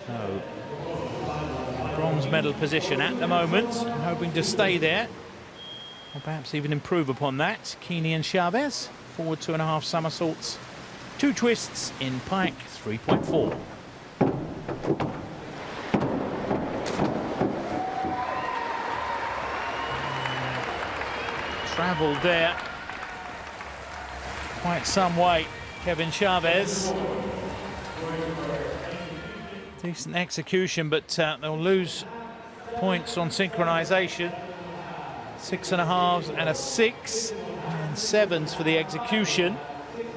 So, bronze medal position at the moment, hoping to stay there, or perhaps even improve upon that. Keeney and Chavez, forward 2.5 somersaults, 2 twists in pike, 3.4. Travelled there quite some way, Kevin Chavez. Decent execution, but they'll lose points on synchronization. 6.5 and a 6, and 7s for the execution.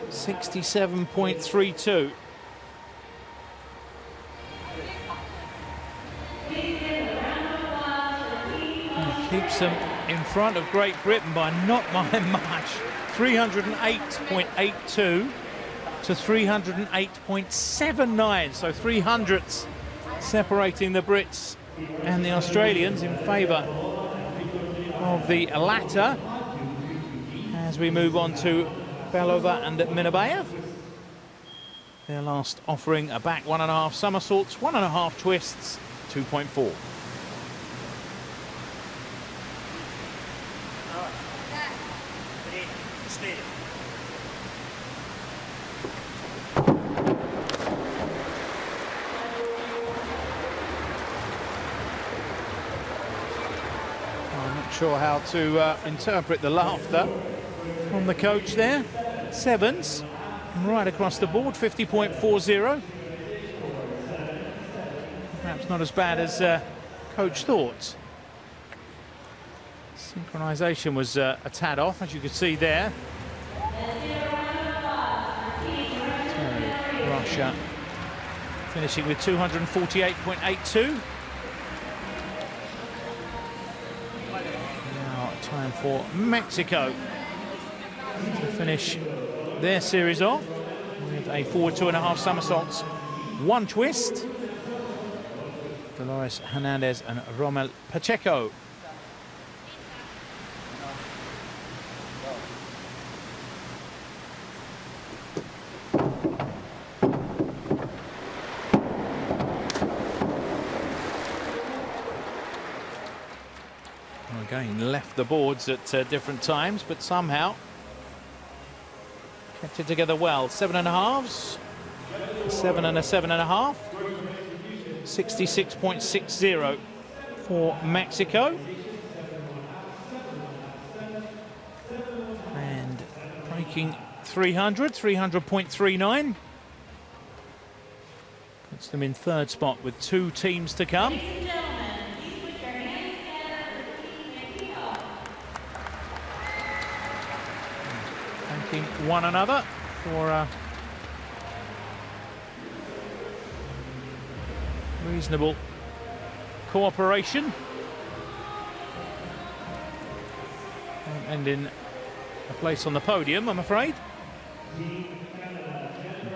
67.32. Keeps them in front of Great Britain by not by much. 308.82 to 308.79, so 300ths separating the Brits and the Australians in favour of the latter as we move on to Belova and Minabayev. Their last offering a back 1.5 somersaults, 1.5 twists, 2.4. I'm not sure how to interpret the laughter from the coach there. Sevens right across the board, 50.40. Perhaps not as bad as coach thought. Synchronization was a tad off, as you can see there. So Russia finishing with 248.82. Now time for Mexico to finish their series off with a forward 2.5 somersaults, 1 twist. Dolores Hernandez and Rommel Pacheco. Again, left the boards at different times, but somehow kept it together well. 7.5s, 7 and a 7.5. 66.60 for Mexico. And breaking 300, 300.39. Puts them in third spot with 2 teams to come. Thanking one another for reasonable cooperation. And in a place on the podium, I'm afraid.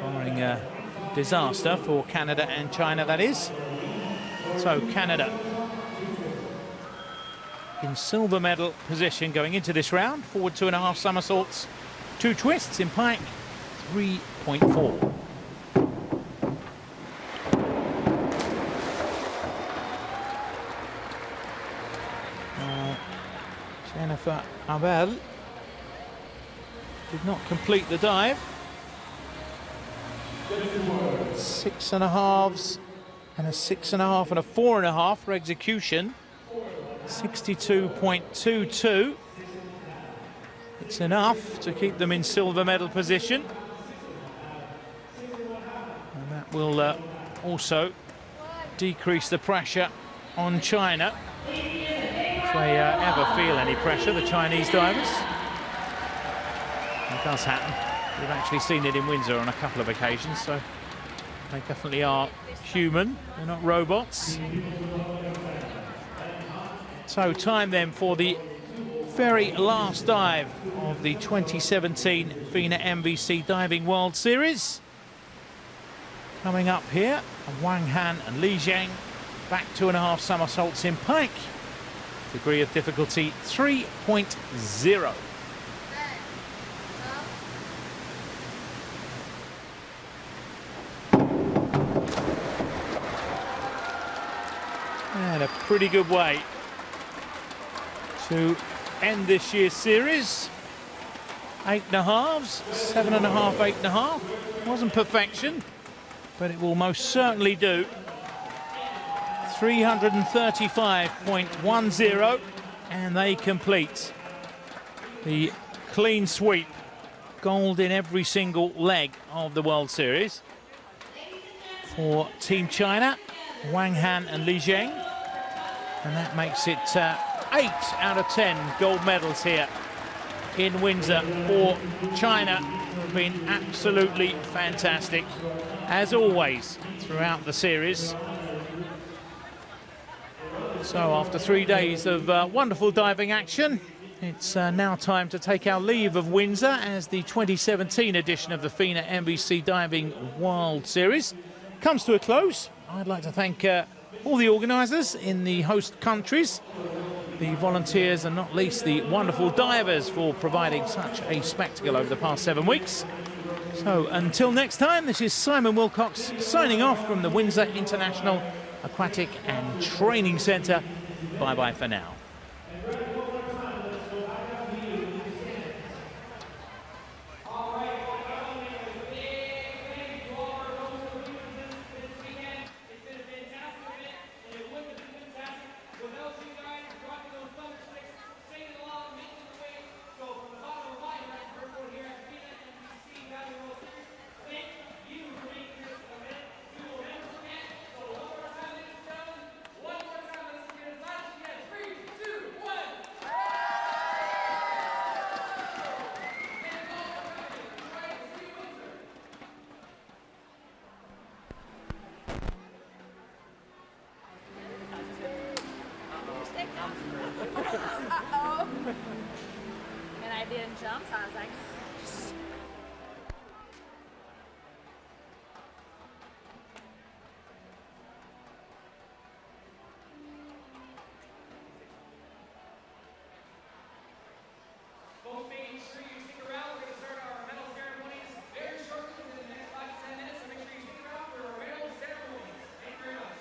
Barring a disaster for Canada and China, that is. So Canada in silver medal position going into this round. Forward 2.5 somersaults, 2 twists in pike, 3.4. Jennifer Abel did not complete the dive. 6.5s and a 6.5 and a 4.5 for execution. 62.22. It's enough to keep them in silver medal position. And that will also decrease the pressure on China. If they ever feel any pressure, the Chinese divers. It does happen. We've actually seen it in Windsor on a couple of occasions, so they definitely are human. They're not robots. So time then for the very last dive of the 2017 Fina MVC Diving World Series. Coming up here, Wang Han and Li Zheng, back 2.5 somersaults in pike. Degree of difficulty 3.0. And a pretty good way to end this year's series. 8.5s, 7.5, 8.5. Wasn't perfection, but it will most certainly do. 335.10, and they complete the clean sweep. Gold in every single leg of the World Series. For Team China, Wang Han and Li Zheng. And that makes it 8 out of 10 gold medals here in Windsor for China. Been absolutely fantastic, as always, throughout the series. So after 3 days of wonderful diving action, it's now time to take our leave of Windsor as the 2017 edition of the Fina MVC Diving World Series comes to a close. I'd like to thank all the organisers in the host countries the volunteers and not least the wonderful divers for providing such a spectacle over the past 7 weeks. So until next time, this is Simon Wilcox signing off from the Windsor International Aquatic and Training Centre. Bye-bye for now. Uh-oh. And I didn't jump, so I was like... Folks, make sure you stick around. We're going to start our medal ceremonies very shortly within the next 5 to 10 minutes. So make sure you stick around for our medal ceremonies. Thank you very much.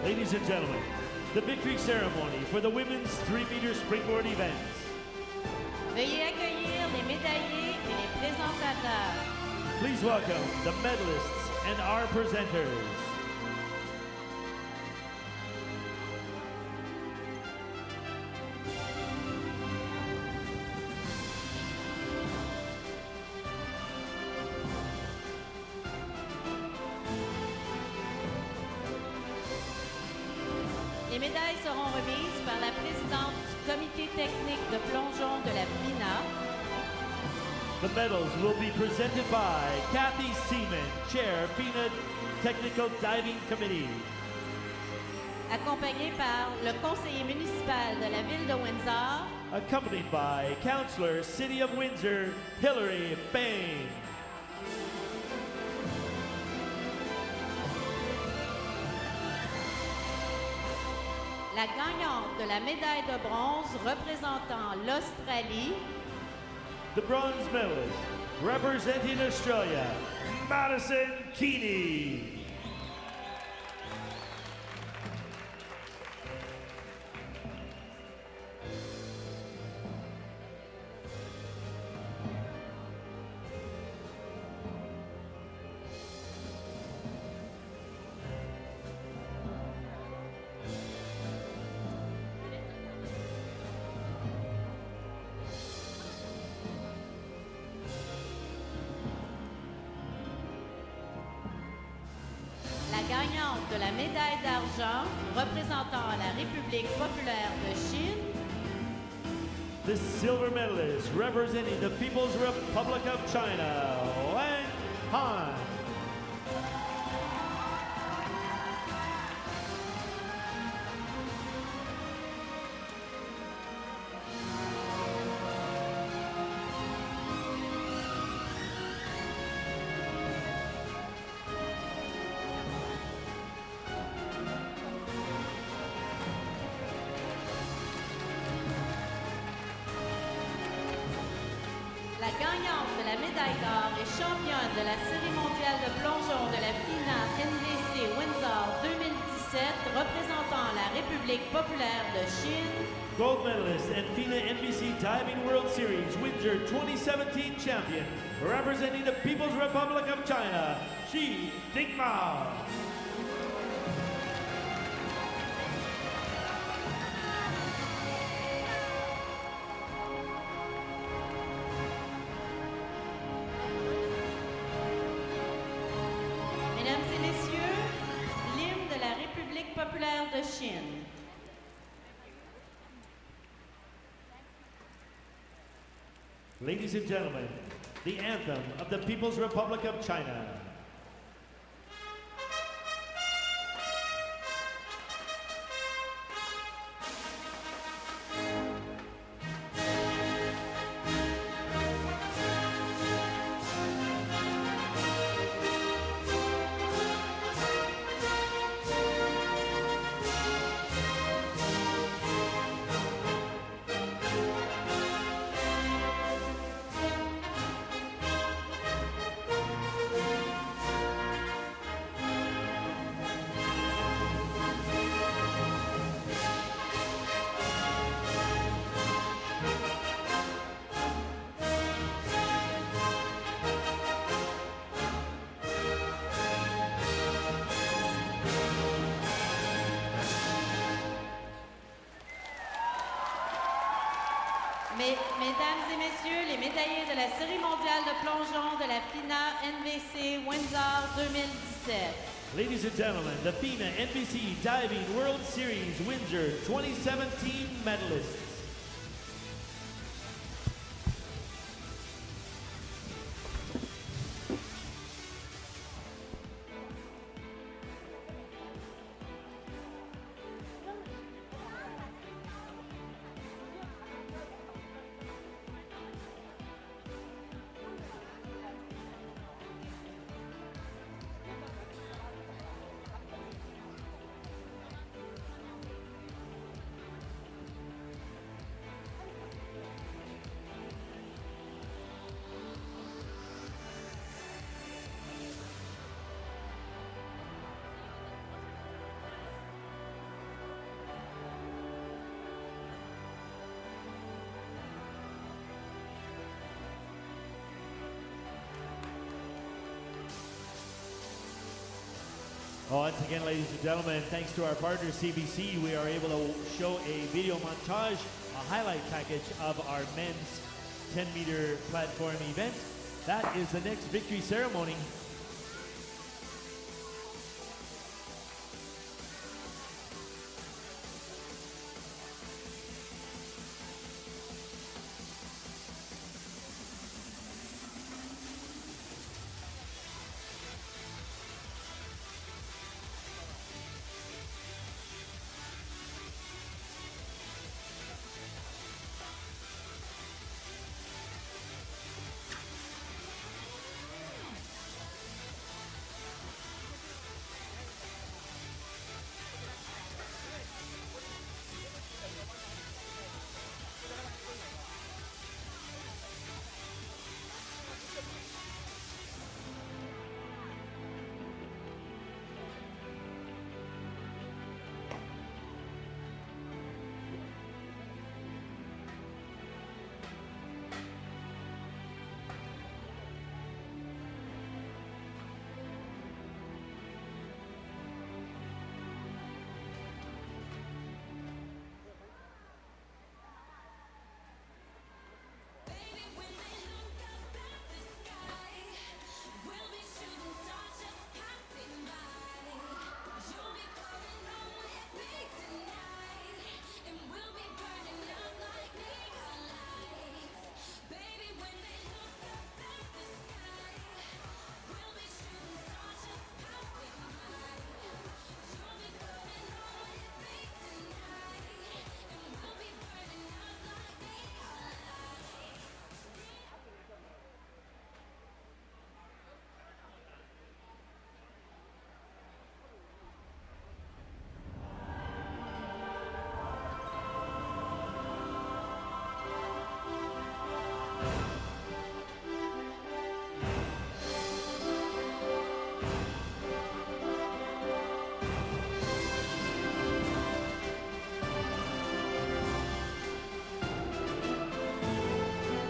Ladies and gentlemen, the victory ceremony for the women's 3-meter springboard events. Veuillez accueillir les médaillés et les présentateurs. Please welcome the medalists and our presenters. Les médailles seront remises par la présidente du comité technique de plongeon de la FINA. The medals will be presented by Kathy Seaman, Chair, Fina Technical Diving Committee. Accompagnée par le conseiller municipal de la ville de Windsor, Accompanied by Councilor, City of Windsor, Hillary Bain. la gagnante de la médaille de bronze représentant l'Australie, The bronze medalist, representing Australia, Madison Keeney. la gagnante de la médaille d'argent représentant la République populaire de Chine, The silver medalist, representing the People's Republic of China, Wang Han. la gagnante de la médaille d'or et championne de la série mondiale de plongeon de la Fina NVC Windsor 2017 représentant la République populaire de Chine, Gold medalist and Fina NBC Diving World Series Windsor 2017 champion, representing the People's Republic of China, Xi Dingmao. Mesdames et messieurs, l'hymne de la République populaire de Chine. Ladies and gentlemen, the anthem of the People's Republic of China. Mesdames et messieurs, les médaillés de la série mondiale de plongeon de la FINA NVC Windsor 2017. Ladies and gentlemen, the Fina NBC Diving World Series Windsor 2017 medalists. Once again, ladies and gentlemen, thanks to our partner CBC, we are able to show a video montage, a highlight package of our men's 10-meter platform event. That is the next victory ceremony.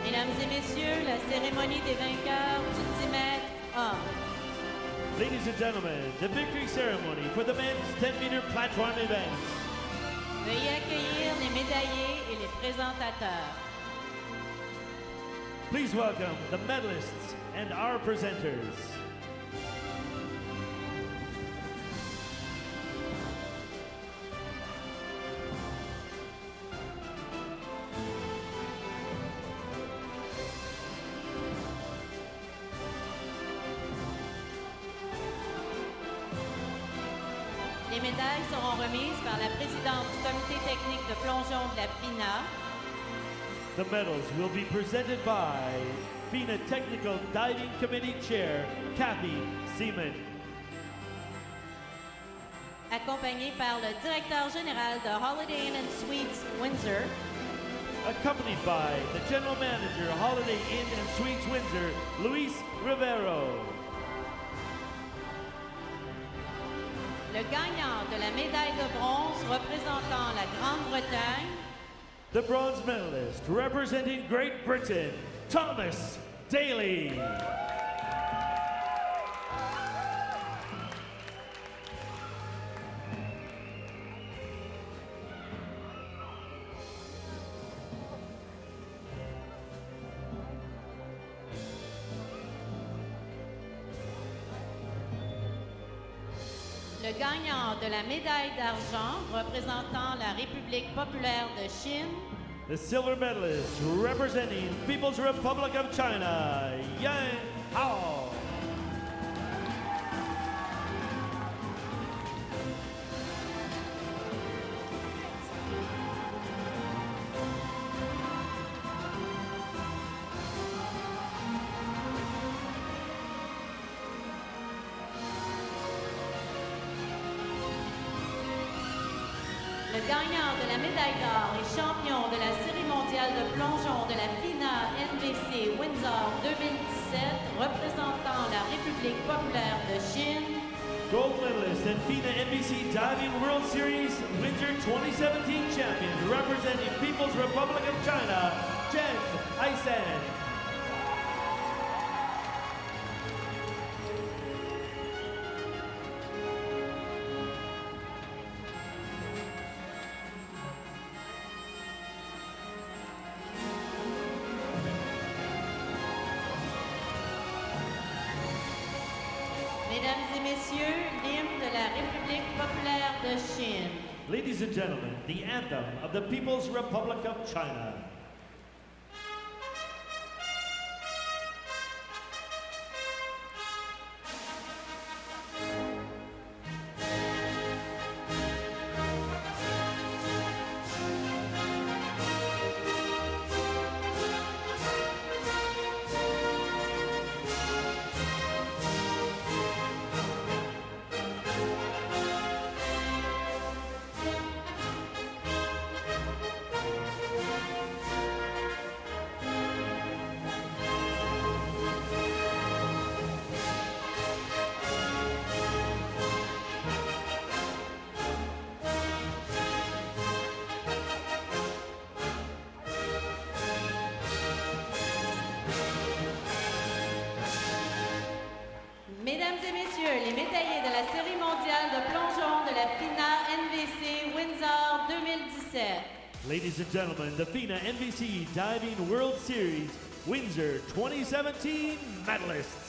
Mesdames et messieurs, la cérémonie des vainqueurs du 10 mètres hommes. Ladies and gentlemen, the victory ceremony for the men's 10-meter platform event. Veuillez accueillir les médaillés et les présentateurs. Please welcome the medalists and our presenters. Les médailles seront remises par la présidente du comité technique de plongeon de la FINA. The medals will be presented by Fina Technical Diving Committee Chair, Kathy Seaman. Accompagnée par le directeur général de Holiday Inn and Suites Windsor. Accompanied by the General Manager, Holiday Inn and Suites Windsor, Luis Rivero. Le gagnant de la médaille de bronze représentant la Grande-Bretagne. The bronze medalist representing Great Britain, Thomas Daley. Le gagnant de la médaille d'argent représentant la République populaire de Chine. The silver medalist representing People's Republic of China, Yang Hao. Le gagnant de la médaille d'or et champion de la série mondiale de plongeon de la Fina NBC Windsor 2017, représentant la République populaire de Chine. Gold medalist and Fina NBC Diving World Series Windsor 2017 champion, representing People's Republic of China, Jen Aisen. messieurs, l'hymne de la République populaire de Chine. Ladies and gentlemen, the anthem of the People's Republic of China. Mesdames et messieurs, les médaillés de la série mondiale de plongeon de la Fina NVC Windsor 2017. Ladies and gentlemen, the Fina NBC Diving World Series Windsor 2017 medalists.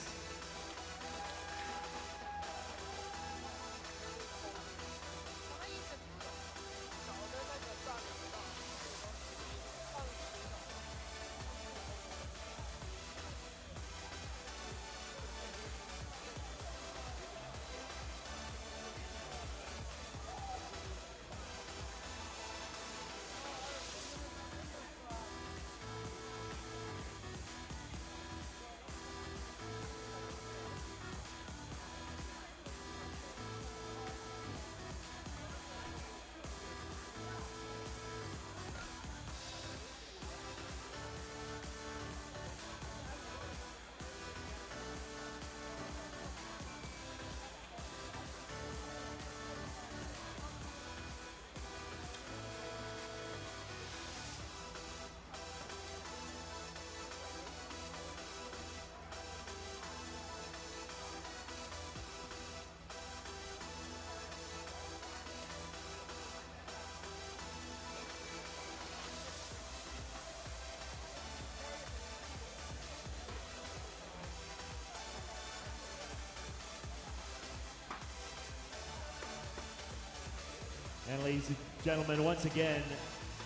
And ladies and gentlemen, once again,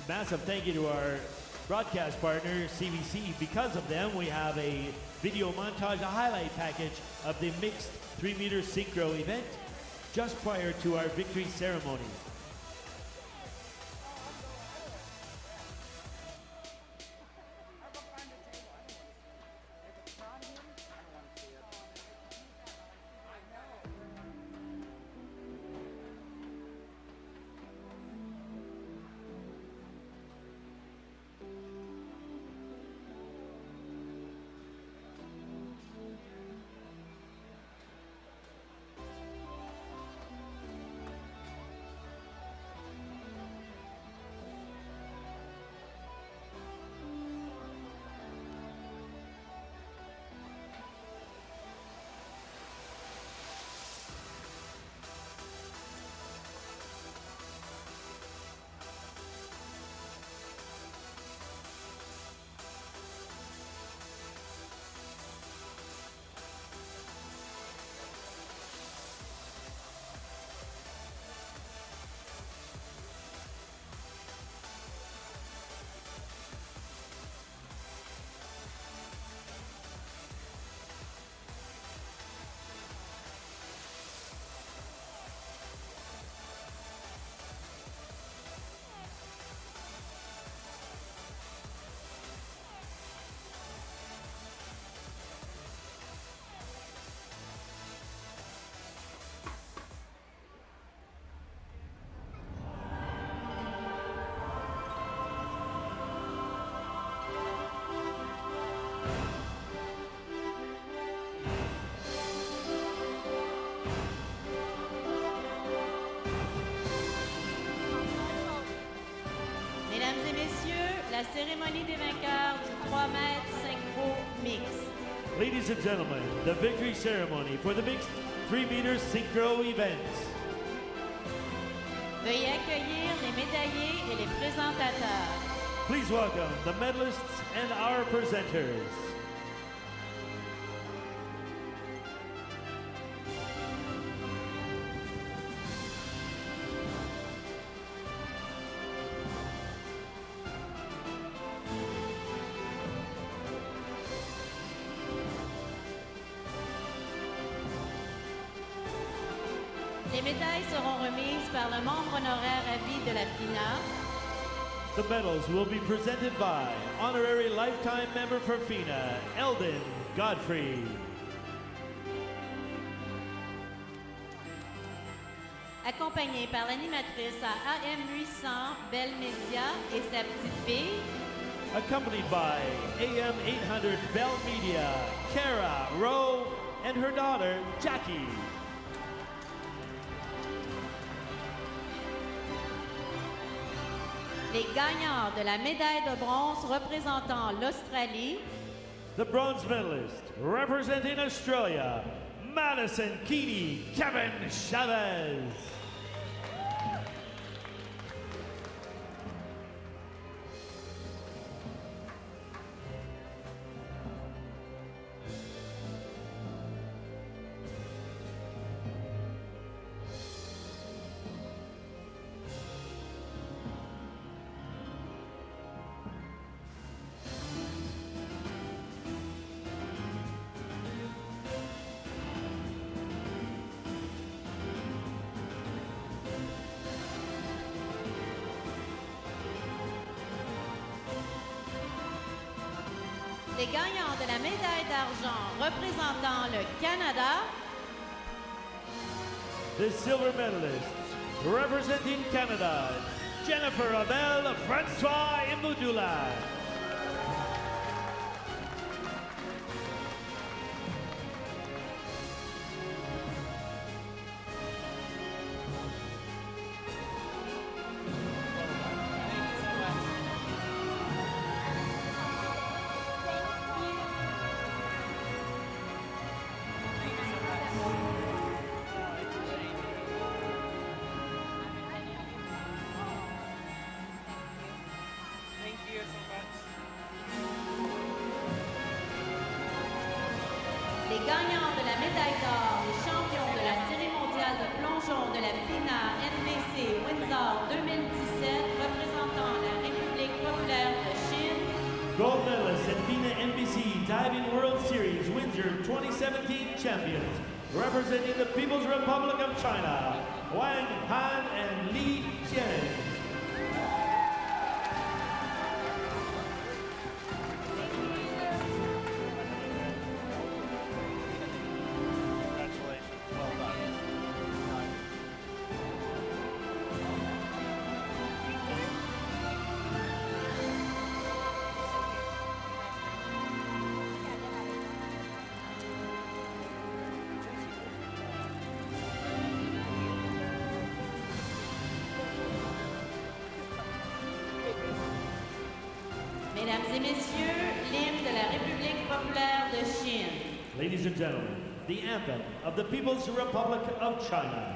massive thank you to our broadcast partner, CBC. Because of them, we have a video montage, a highlight package of the mixed 3-meter synchro event just prior to our victory ceremony. Mesdames et messieurs, la cérémonie des vainqueurs du 3 mètres synchro mixte. Ladies and gentlemen, the victory ceremony for the mixed 3-meter synchro event. Veuillez accueillir les médaillés et les présentateurs. Please welcome the medalists and our presenters. Les médailles seront remises par le membre honoraire à vie de la FINA. The medals will be presented by honorary lifetime member for Fina, Eldon Godfrey. Accompagnée par l'animatrice à AM800, Belle Média et sa petite fille. Accompanied by AM 800 Bell Media, Kara Rowe, and her daughter, Jackie. Les gagnants de la médaille de bronze représentant l'Australie. The bronze medalist representing Australia, Madison Keeney, Kevin Chavez. Les gagnants de la médaille d'argent représentant le Canada. The silver medalists representing Canada, Jennifer Abel, Francois Imboudula. Thank you so much. Les gagnants de la médaille d'or, les champions de la série mondiale de plongeon de la FINA NBC Windsor 2017 représentant la République populaire de Chine. Gold medalists at Fina NBC Diving World Series Windsor 2017 champions, representing the People's Republic of China, Wang Han and Li Jian. Congratulations. Well done. Mesdames et messieurs, l'hymne de la République populaire de Chine. Ladies and gentlemen, the anthem of the People's Republic of China.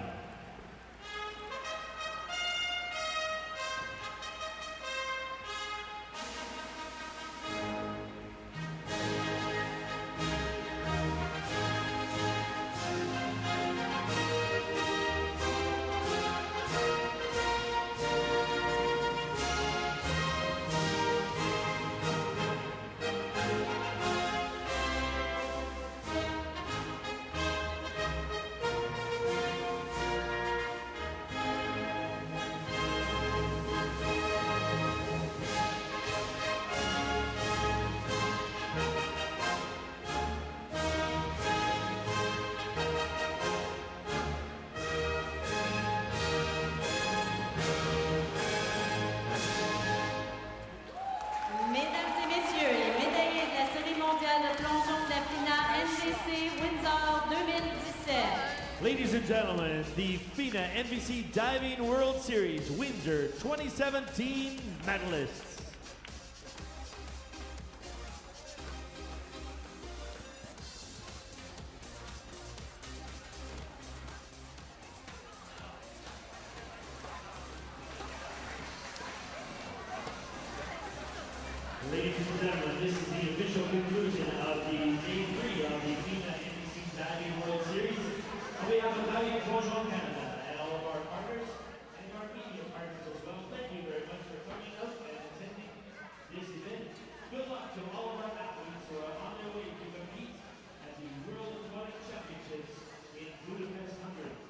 Mesdames et messieurs, les médaillés de la série mondiale de plongeon de la FINA NBC Windsor 2017. Ladies and gentlemen, the FINA NBC Diving World Series Windsor 2017 medalists. Ladies and gentlemen, this is the official conclusion of the Day 3 of the Fina NBC Diving World Series. On behalf of Diving Plongeon Canada and all of our partners and our media partners as well, thank you very much for coming out and attending this event. Good luck to all of our athletes who are on their way to compete at the World Aquatic Championships in Budapest, Hungary.